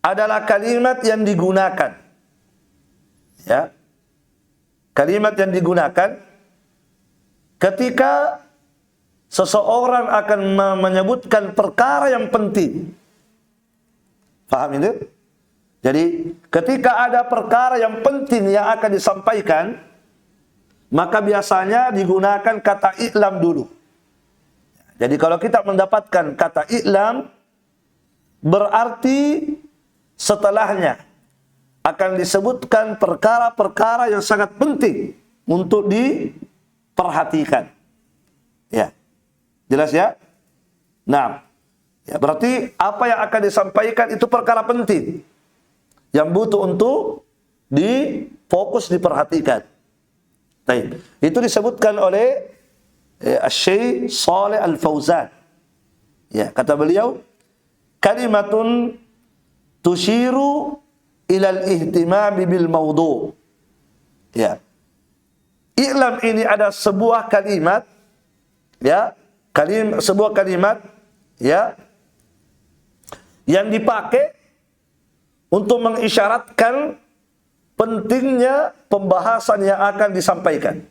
[SPEAKER 1] adalah kalimat yang digunakan Ya. Kalimat yang digunakan ketika seseorang akan menyebutkan perkara yang penting. Paham itu? Jadi ketika ada perkara yang penting yang akan disampaikan, maka biasanya digunakan kata i'lam dulu. Jadi kalau kita mendapatkan kata i'lam, berarti setelahnya akan disebutkan perkara-perkara yang sangat penting untuk diperhatikan. Ya. Jelas ya? Nah, ya berarti apa yang akan disampaikan itu perkara penting yang butuh untuk difokus, diperhatikan. Baik. Itu disebutkan oleh Syekh Shalih Al-Fauzan. Ya, kata beliau, kalimatun tushiru ilal ihtimami bil mawdu'. Ya. I'lam ini ada sebuah kalimat, ya, sebuah kalimat, ya, yang dipakai untuk mengisyaratkan pentingnya pembahasan yang akan disampaikan.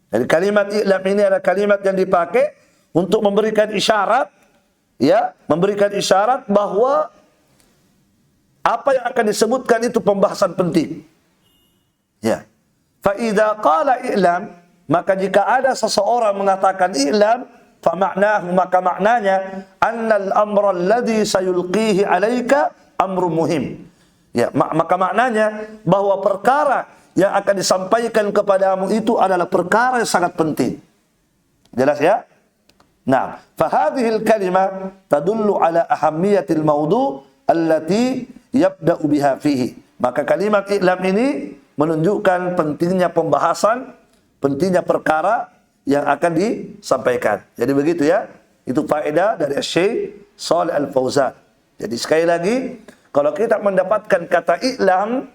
[SPEAKER 1] Jadi kalimat i'lam ini adalah kalimat yang dipakai untuk memberikan isyarat, ya, memberikan isyarat bahwa apa yang akan disebutkan itu pembahasan penting. Ya. Fa idza qala i'lam, maka jika ada seseorang mengatakan i'lam, fa ma'nahu, maka maknanya annal amra alladhi sayulqihi 'alaika amrun muhim. Ya, maka maknanya bahwa perkara yang akan disampaikan kepadamu itu adalah perkara yang sangat penting. Jelas ya? Nah, fa hadhil kalimah tadullu ala ahammiyatil mawdu' allati yabda'u biha fihi. Maka kalimat i'lam ini menunjukkan pentingnya pembahasan, pentingnya perkara yang akan disampaikan. Jadi begitu ya. Itu faedah dari Syekh Shalih Al-Fauzan. Jadi sekali lagi, kalau kita mendapatkan kata i'lam,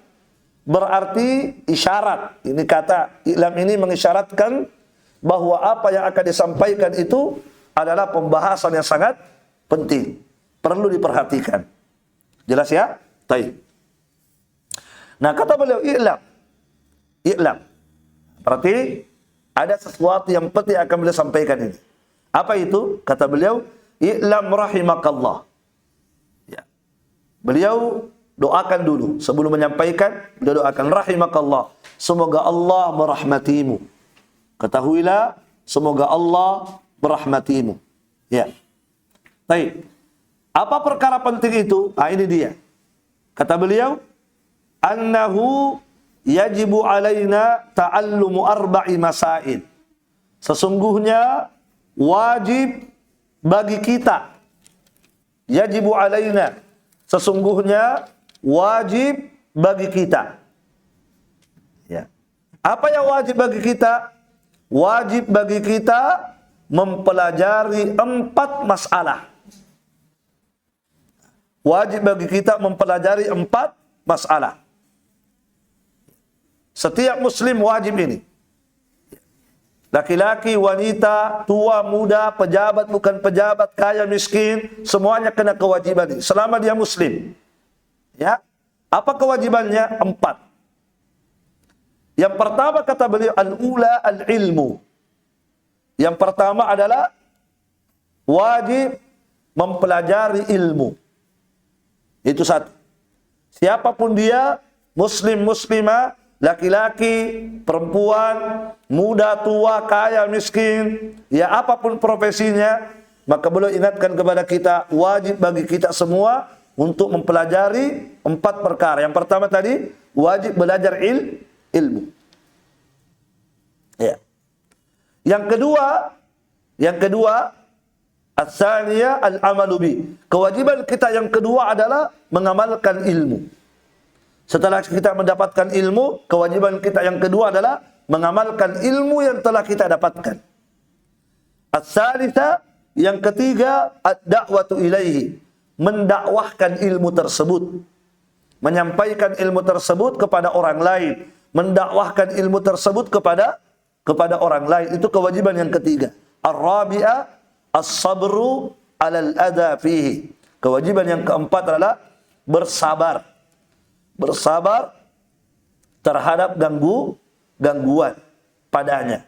[SPEAKER 1] berarti isyarat. Ini kata i'lam ini mengisyaratkan bahwa apa yang akan disampaikan itu adalah pembahasan yang sangat penting, perlu diperhatikan. Jelas ya? Baik. Nah, kata beliau i'lam. I'lam. Berarti ada sesuatu yang penting akan beliau sampaikan ini. Apa itu? Kata beliau, i'lam rahimakallah. Ya. Beliau doakan dulu sebelum menyampaikan, beliau doakan rahimakallah. Semoga Allah merahmatimu. Ketahuilah, semoga Allah merahmatimu. Ya. Baik. Apa perkara penting itu? Ah, ini dia. Kata beliau, annahu yajibu alaina ta'allumu arba'i masail. Sesungguhnya wajib bagi kita. Yajibu alaina. Sesungguhnya wajib bagi kita. Ya. Apa yang wajib bagi kita? Wajib bagi kita mempelajari 4 masalah. Wajib bagi kita mempelajari 4 masalah. Setiap muslim wajib ini. Laki-laki, wanita, tua, muda, pejabat, bukan pejabat, kaya, miskin, semuanya kena kewajiban ini selama dia muslim. Ya. Apa kewajibannya? 4. Yang pertama kata beliau, al-ula al-ilmu. Yang pertama adalah wajib mempelajari ilmu. Itu satu. Siapapun dia, muslim, muslimah, laki-laki, perempuan, muda, tua, kaya, miskin, ya apapun profesinya, maka beliau ingatkan kepada kita, wajib bagi kita semua untuk mempelajari 4 perkara. Yang pertama tadi, wajib belajar ilmu. Ya. Yang kedua, as-saniyah al-amalu bi. Kewajiban kita yang kedua adalah mengamalkan ilmu. Setelah kita mendapatkan ilmu, kewajiban kita yang kedua adalah mengamalkan ilmu yang telah kita dapatkan. As-salisa, yang ketiga, ad-da'watu ilaihi. Mendakwahkan ilmu tersebut. Menyampaikan ilmu tersebut kepada orang lain. Mendakwahkan ilmu tersebut kepada orang lain. Itu kewajiban yang ketiga. Ar-rabi'ah, as-sabru alal adha fihi. Kewajiban yang keempat adalah bersabar. Bersabar terhadap gangguan padanya.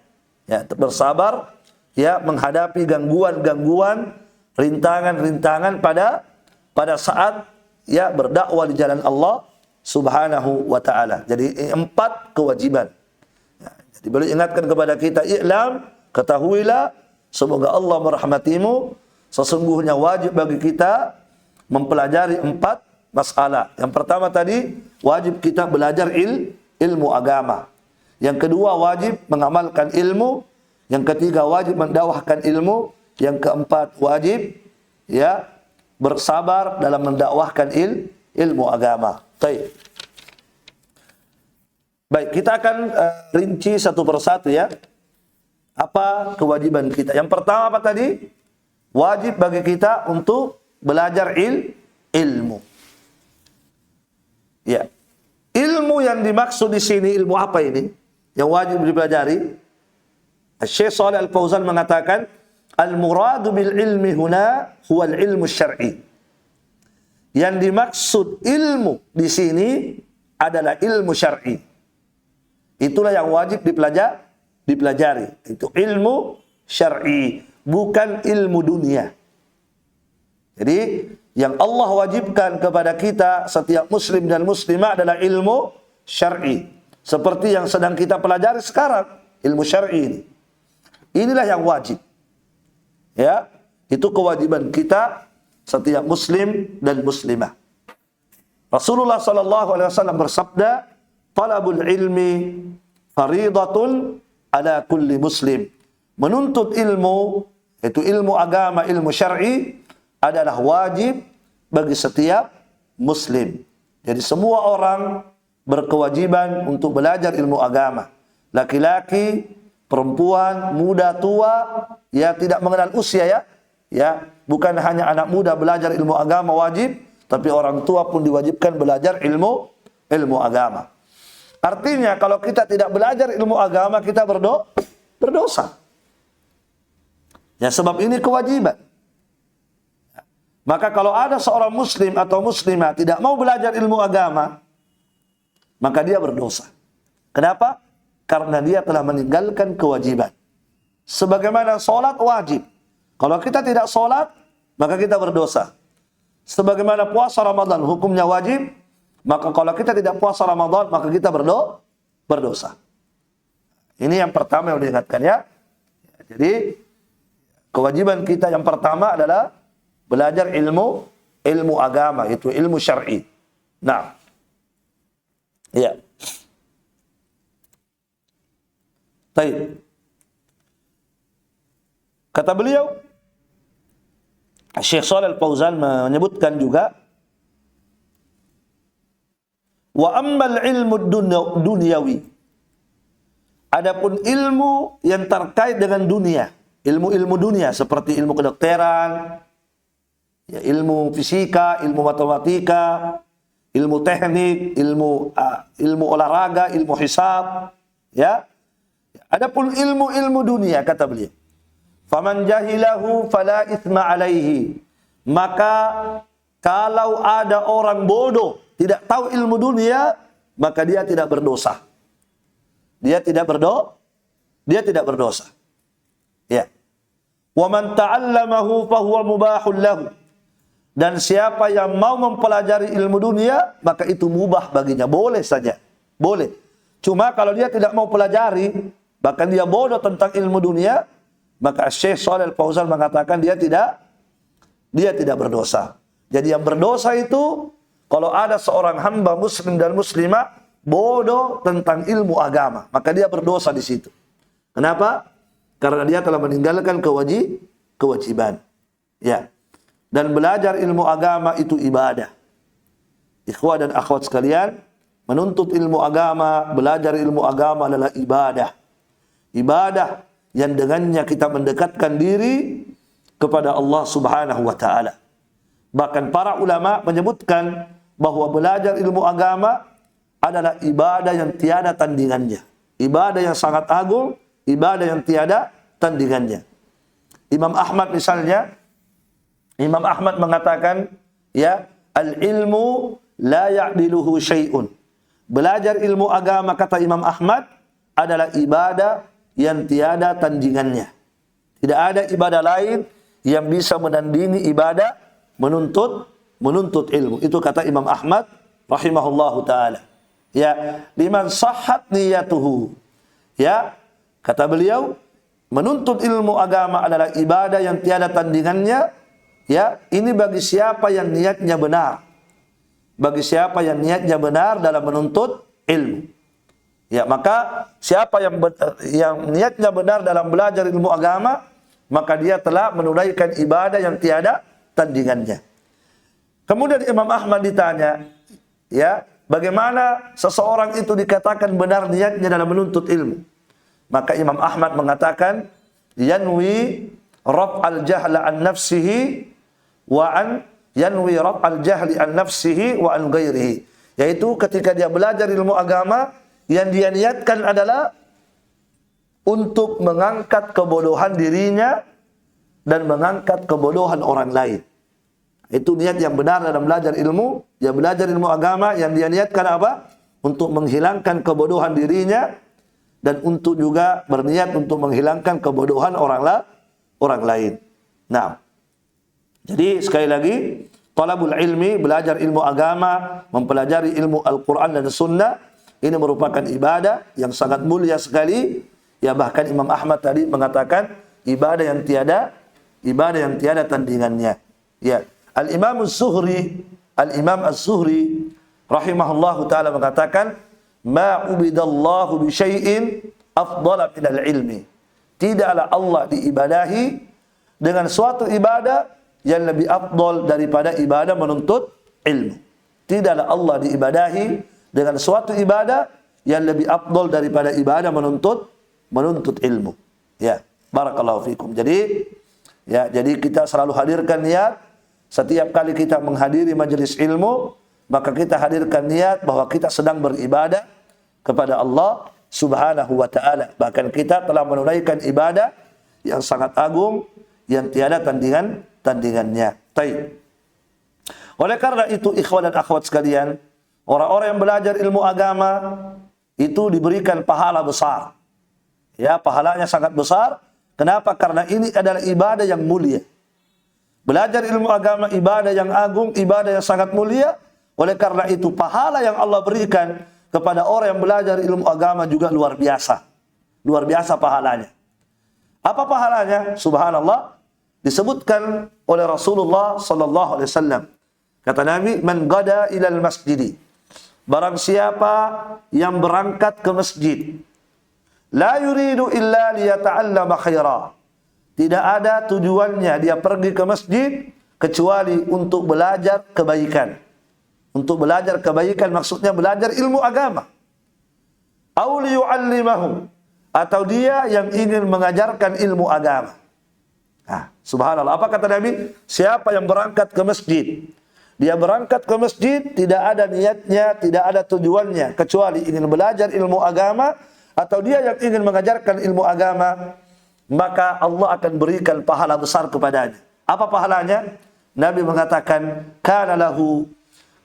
[SPEAKER 1] Ya, bersabar ya menghadapi gangguan-gangguan, rintangan-rintangan pada saat ya berdakwah di jalan Allah Subhanahu wa taala. Jadi 4 kewajiban. Ya, jadi beliau ingatkan kepada kita, i'lam, ketahuilah, semoga Allah merahmatimu, sesungguhnya wajib bagi kita mempelajari 4 masalah. Yang pertama tadi, wajib kita belajar ilmu agama. Yang kedua, wajib mengamalkan ilmu. Yang ketiga, wajib mendakwahkan ilmu. Yang keempat, wajib ya bersabar dalam mendakwahkan ilmu agama. Baik, kita akan rinci satu persatu ya. Apa kewajiban kita? Yang pertama apa tadi? Wajib bagi kita untuk belajar ilmu. Ya. Ilmu yang dimaksud di sini ilmu apa ini? Yang wajib dipelajari. Syekh Shalih Al-Fauzan mengatakan, al-muradu bil ilmi huna huwa al-ilmu syar'i. Yang dimaksud ilmu di sini adalah ilmu syar'i. Itulah yang wajib dipelajari. Itu ilmu syar'i, bukan ilmu dunia. Jadi yang Allah wajibkan kepada kita setiap muslim dan muslimah adalah ilmu syar'i. Seperti yang sedang kita pelajari sekarang, ilmu syar'i ini. Inilah yang wajib. Ya, itu kewajiban kita setiap muslim dan muslimah. Rasulullah sallallahu alaihi wasallam bersabda, "Talabul ilmi faridatun ala kulli muslim." Menuntut ilmu, itu ilmu agama, ilmu syar'i adalah wajib bagi setiap muslim. Jadi semua orang berkewajiban untuk belajar ilmu agama. Laki-laki, perempuan, muda, tua, ya tidak mengenal usia ya. Ya, bukan hanya anak muda belajar ilmu agama wajib, tapi orang tua pun diwajibkan belajar ilmu agama. Artinya kalau kita tidak belajar ilmu agama, kita berdosa. Ya, sebab ini kewajiban. Maka kalau ada seorang muslim atau muslimah tidak mau belajar ilmu agama, maka dia berdosa. Kenapa? Karena dia telah meninggalkan kewajiban. Sebagaimana sholat wajib. Kalau kita tidak sholat, maka kita berdosa. Sebagaimana puasa Ramadan hukumnya wajib, maka kalau kita tidak puasa Ramadan, maka kita berdosa. Ini yang pertama yang diingatkan ya. Jadi kewajiban kita yang pertama adalah belajar ilmu agama, itu ilmu syar'i. Nah, ya. Baik. Kata beliau, Syekh Shalih Al-Fauzan menyebutkan juga, wa ammal ilmu dunyawi. Adapun ilmu yang terkait dengan dunia, ilmu-ilmu dunia seperti ilmu kedokteran, ya, ilmu fisika, ilmu matematika, ilmu teknik, ilmu olahraga, ilmu hisab, ya. Adapun ilmu-ilmu dunia, kata beliau, faman jahilahu fala itsma alaihi. Maka kalau ada orang bodoh tidak tahu ilmu dunia, maka dia tidak berdosa. Dia tidak berdosa. Ya. Wa man ta'allamahu fahuwa mubahul lahu. Dan siapa yang mau mempelajari ilmu dunia, maka itu mubah baginya, boleh saja. Boleh. Cuma kalau dia tidak mau pelajari, bahkan dia bodoh tentang ilmu dunia, maka Syekh Shalih Al-Fauzan mengatakan dia tidak berdosa. Jadi yang berdosa itu kalau ada seorang hamba muslim dan muslimah bodoh tentang ilmu agama, maka dia berdosa di situ. Kenapa? Karena dia telah meninggalkan kewajiban. Ya. Dan belajar ilmu agama itu ibadah. Ikhwah dan akhwat sekalian, menuntut ilmu agama, belajar ilmu agama adalah ibadah. Ibadah yang dengannya kita mendekatkan diri kepada Allah Subhanahu wa taala. Bahkan para ulama menyebutkan bahwa belajar ilmu agama adalah ibadah yang tiada tandingannya. Ibadah yang sangat agung, ibadah yang tiada tandingannya. Imam Ahmad misalnya, Imam Ahmad mengatakan, ya, al-ilmu la ya'diluhu syai'un. Belajar ilmu agama, kata Imam Ahmad, adalah ibadah yang tiada tandingannya. Tidak ada ibadah lain yang bisa menandingi ibadah menuntut ilmu. Itu kata Imam Ahmad rahimahullahu taala. Ya, liman sahhat niyatuhu. Ya, kata beliau, menuntut ilmu agama adalah ibadah yang tiada tandingannya. Ya, ini bagi siapa yang niatnya benar. Bagi siapa yang niatnya benar dalam menuntut ilmu. Ya, maka siapa yang niatnya benar dalam belajar ilmu agama, maka dia telah menunaikan ibadah yang tiada tandingannya. Kemudian Imam Ahmad ditanya, ya, bagaimana seseorang itu dikatakan benar niatnya dalam menuntut ilmu? Maka Imam Ahmad mengatakan, yanwi raf'al jahla an nafsihi wa an yanwi raf'al jahli an nafsihi wa an ghairihi. Yaitu ketika dia belajar ilmu agama, yang dia niatkan adalah untuk mengangkat kebodohan dirinya dan mengangkat kebodohan orang lain. Itu niat yang benar dalam belajar ilmu. Dia belajar ilmu agama, yang dia niatkan apa? Untuk menghilangkan kebodohan dirinya dan untuk juga berniat untuk menghilangkan kebodohan orang lain. Nah, jadi sekali lagi, talabul ilmi, belajar ilmu agama, mempelajari ilmu Al-Quran dan Sunnah, ini merupakan ibadah yang sangat mulia sekali. Ya, bahkan Imam Ahmad tadi mengatakan ibadah yang tiada tandingannya. Ya, Al-Imam Az-Zuhri rahimahullahu taala mengatakan, ma ubidallahu bi syai'in afdala minal ilmi. Tidaklah Allah diibadahi dengan suatu ibadah yang lebih afdal daripada ibadah menuntut ilmu. Tidaklah Allah diibadahi dengan suatu ibadah yang lebih afdal daripada ibadah menuntut ilmu. Ya, barakallahu fikum. Jadi kita selalu hadirkan niat setiap kali kita menghadiri majelis ilmu, maka kita hadirkan niat bahwa kita sedang beribadah kepada Allah Subhanahu wa taala. Bahkan kita telah menunaikan ibadah yang sangat agung yang tiada tandingannya. Baik. Oleh karena itu, ikhwan dan akhwat sekalian, orang-orang yang belajar ilmu agama itu diberikan pahala besar. Ya, pahalanya sangat besar. Kenapa? Karena ini adalah ibadah yang mulia. Belajar ilmu agama ibadah yang agung, ibadah yang sangat mulia. Oleh karena itu, pahala yang Allah berikan kepada orang yang belajar ilmu agama juga luar biasa. Luar biasa pahalanya. Apa pahalanya? Subhanallah, disebutkan oleh Rasulullah sallallahu alaihi wasallam. Kata Nabi, man gada ilal masjidi. Barang siapa yang berangkat ke masjid, la yuridu illa liyata'allama khaira. Tidak ada tujuannya dia pergi ke masjid kecuali untuk belajar kebaikan. Untuk belajar kebaikan maksudnya belajar ilmu agama. Aw liyu'allimahu, atau dia yang ingin mengajarkan ilmu agama. Nah, subhanallah, apa kata Nabi? Siapa yang berangkat ke masjid, dia berangkat ke masjid tidak ada niatnya, tidak ada tujuannya kecuali ingin belajar ilmu agama, atau dia yang ingin mengajarkan ilmu agama, maka Allah akan berikan pahala besar kepadanya. Apa pahalanya? Nabi mengatakan, kana lahu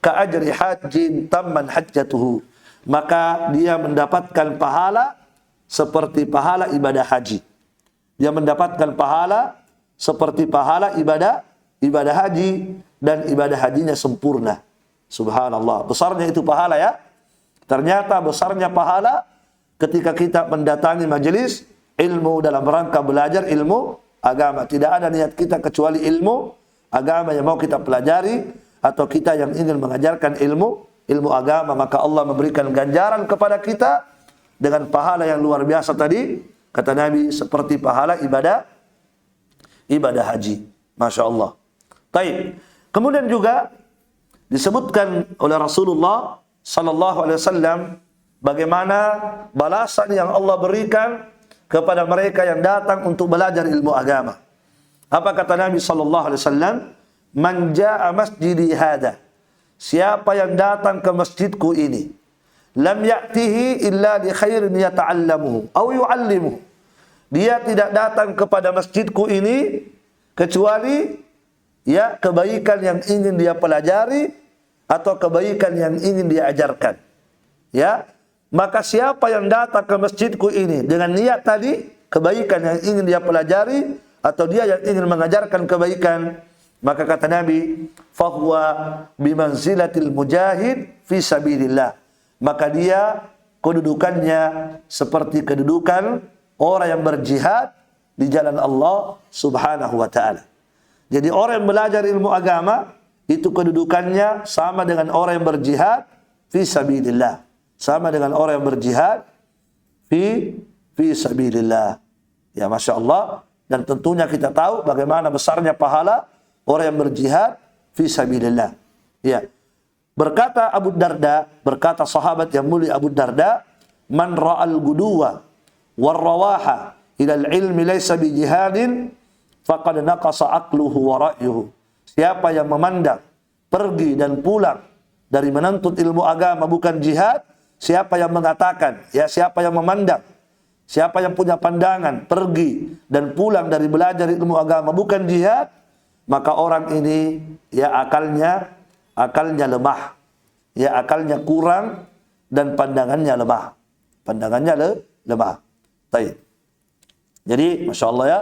[SPEAKER 1] ka ajri hajjin tamman hajjatuhu. Maka dia mendapatkan pahala seperti pahala ibadah haji. Dia mendapatkan pahala seperti pahala ibadah haji, dan ibadah hajinya sempurna. Subhanallah, besarnya itu pahala ya. Ternyata besarnya pahala ketika kita mendatangi majelis ilmu dalam rangka belajar ilmu agama. Tidak ada niat kita kecuali ilmu agama yang mau kita pelajari, atau kita yang ingin mengajarkan ilmu agama, maka Allah memberikan ganjaran kepada kita dengan pahala yang luar biasa tadi, kata Nabi, seperti pahala ibadah haji. Masya Allah. Taib. Kemudian juga disebutkan oleh Rasulullah sallallahu alaihi wasallam bagaimana balasan yang Allah berikan kepada mereka yang datang untuk belajar ilmu agama. Apa kata Nabi sallallahu alaihi wasallam? Man jaa masjidi hada. Siapa yang datang ke masjidku ini, lam ya'tihi illa li khairin yata'allamuhu aw yu'allimuhu. Dia tidak datang kepada masjidku ini kecuali ya kebaikan yang ingin dia pelajari atau kebaikan yang ingin dia ajarkan. ya, maka siapa yang datang ke masjidku ini dengan niat tadi, kebaikan yang ingin dia pelajari, atau dia yang ingin mengajarkan kebaikan, maka kata Nabi, fahuwa bimanzilatil mujahid fi sabilillah. Maka dia kedudukannya seperti kedudukan orang yang berjihad di jalan Allah Subhanahu wa taala. Jadi orang yang belajar ilmu agama itu kedudukannya sama dengan orang yang berjihad fi sabilillah. Sama dengan orang yang berjihad fi sabilillah. Ya, Masya Allah. Dan tentunya kita tahu bagaimana besarnya pahala orang yang berjihad fi sabilillah. Ya. Berkata Abu Darda, berkata sahabat yang mulia Abu Darda, man ra'al guduwa war rawaha ila al-ilmi laysa bi jihadin faqad naqasa aqluhu wa ra'yuhu. Siapa yang memandang pergi dan pulang dari menuntut ilmu agama bukan jihad, siapa yang mengatakan, ya, siapa yang memandang, siapa yang punya pandangan pergi dan pulang dari belajar ilmu agama bukan jihad, maka orang ini ya akalnya lemah, ya, akalnya kurang dan pandangannya lemah. Pandangannya lemah. Baik. Jadi Masya Allah, ya,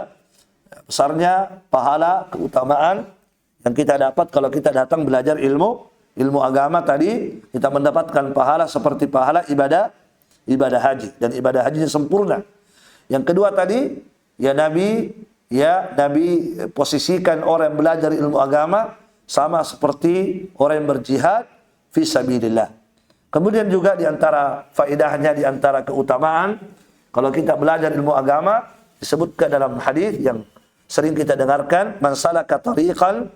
[SPEAKER 1] besarnya pahala keutamaan yang kita dapat kalau kita datang belajar ilmu agama tadi, kita mendapatkan pahala seperti pahala ibadah haji, dan ibadah hajinya sempurna. Yang kedua tadi, Nabi posisikan orang yang belajar ilmu agama sama seperti orang yang berjihad fi sabilillah. Kemudian juga di antara faedahnya, di antara keutamaan, kalau kita belajar ilmu agama, disebutkan dalam hadis yang sering kita dengarkan, man salaka tariqan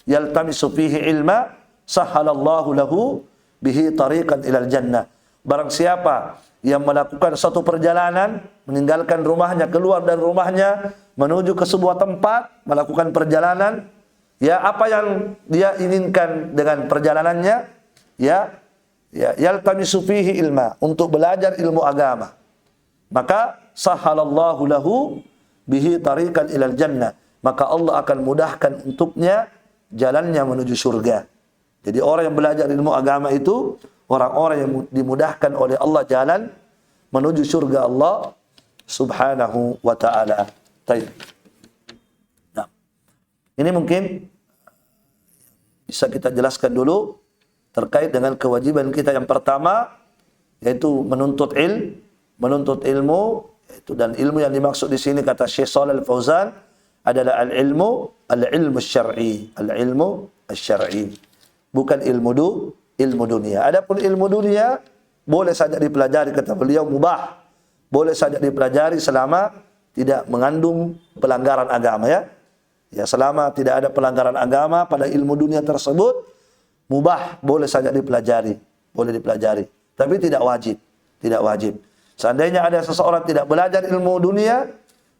[SPEAKER 1] yaltamisu fihi ilma sahhalallahu lahu bihi tariqan ilal jannah. Barang siapa yang melakukan suatu perjalanan, meninggalkan rumahnya, keluar dari rumahnya menuju ke sebuah tempat, melakukan perjalanan, ya, apa yang dia inginkan dengan perjalanannya, ya, yaltamisu fihi ilma, untuk belajar ilmu agama, maka sahhalallahu lahu bihi tariqan ilal jannah, maka Allah akan mudahkan untuknya jalannya menuju surga. Jadi orang yang belajar ilmu agama itu orang-orang yang dimudahkan oleh Allah jalan menuju surga Allah Subhanahu wa ta'ala. Nah, ini mungkin bisa kita jelaskan dulu terkait dengan kewajiban kita yang pertama, yaitu menuntut ilmu, yaitu, dan ilmu yang dimaksud di sini kata Syekh Shalih Al-Fauzan adalah al-ilmu syar'i, al-ilmu syar'i, bukan ilmu dunia. Adapun ilmu dunia boleh saja dipelajari, kata beliau, mubah, boleh saja dipelajari selama tidak mengandung pelanggaran agama, ya. Ya, selama tidak ada pelanggaran agama pada ilmu dunia tersebut, mubah, boleh saja dipelajari, boleh dipelajari, tapi tidak wajib. Seandainya ada seseorang tidak belajar ilmu dunia,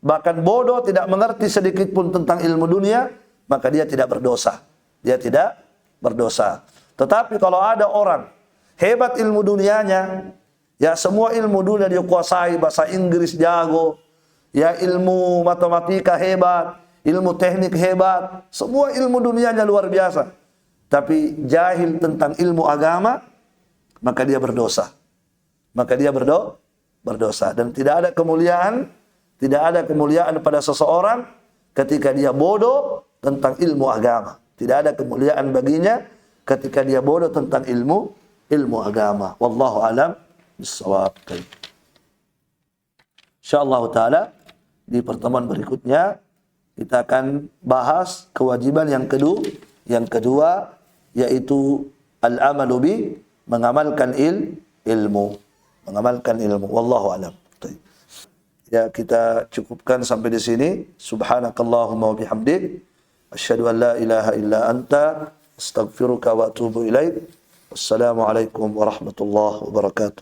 [SPEAKER 1] bahkan bodoh, tidak mengerti sedikit pun tentang ilmu dunia, maka dia tidak berdosa. Dia tidak berdosa. Tetapi kalau ada orang hebat ilmu dunianya, ya, semua ilmu dunia dia kuasai, bahasa Inggris jago, ya, ilmu matematika hebat, ilmu teknik hebat, semua ilmu dunianya luar biasa, tapi jahil tentang ilmu agama, maka dia berdosa. Berdosa. Dan tidak ada kemuliaan pada seseorang ketika dia bodoh tentang ilmu agama. Tidak ada kemuliaan baginya ketika dia bodoh tentang ilmu agama. Wallahu a'lam bissawab. Insyaallah taala di pertemuan berikutnya kita akan bahas kewajiban yang kedua, yaitu al-amalu bi, mengamalkan ilmu. Wallahu a'lam. Ya, kita cukupkan sampai di sini. Subhanakallahumma wa bihamdik, asyhadu an la ilaha illa anta, astaghfiruka wa atubu ilaik. Wassalamualaikum warahmatullahi wabarakatuh.